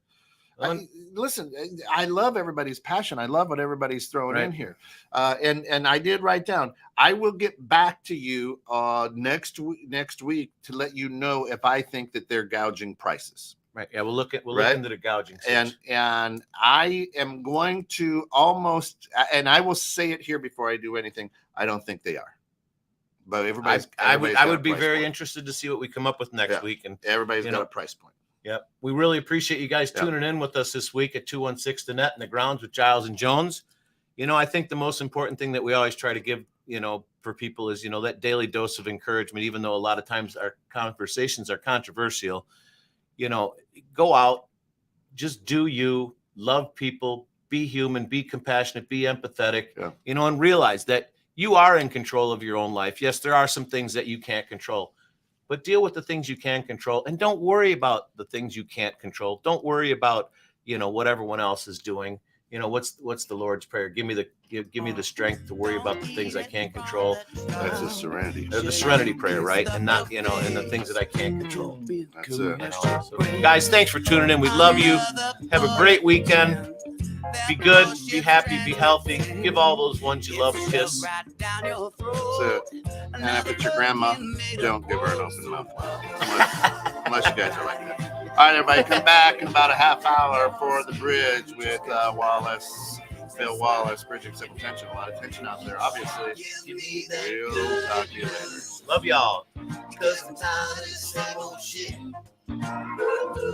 Listen, I love everybody's passion. I love what everybody's throwing in here. And I did write down. I will get back to you next week to let you know if I think that they're gouging prices. Right. Yeah. We'll look into the gouging. And I am going to and I will say it here before I do anything. I don't think they are. But I would be very interested to see what we come up with next week. And everybody's got a price point. Yep. We really appreciate you guys tuning in with us this week at 216 The Net and the Grounds with Giles and Jones. I think the most important thing that we always try to give, for people is, that daily dose of encouragement, even though a lot of times our conversations are controversial. Go out, just do you, love people, be human, be compassionate, be empathetic, and realize that you are in control of your own life. Yes, there are some things that you can't control. But deal with the things you can control, and don't worry about the things you can't control. Don't worry about, what everyone else is doing. What's the Lord's Prayer? Give me the strength to worry about the things I can't control. That's the serenity. The serenity prayer, right? And not, and the things that I can't control. That's it. So, guys, thanks for tuning in. We love you. Have a great weekend. Be good, be happy, be healthy. Give all those ones you love a kiss. That's it. And if it's your grandma, don't give her an open mouth. Unless you guys are like that. All right, everybody, come back in about a half hour for The Bridge with Phil Wallace, Bridging Simple Tension. A lot of tension out there, obviously. We'll talk to you later. Love y'all.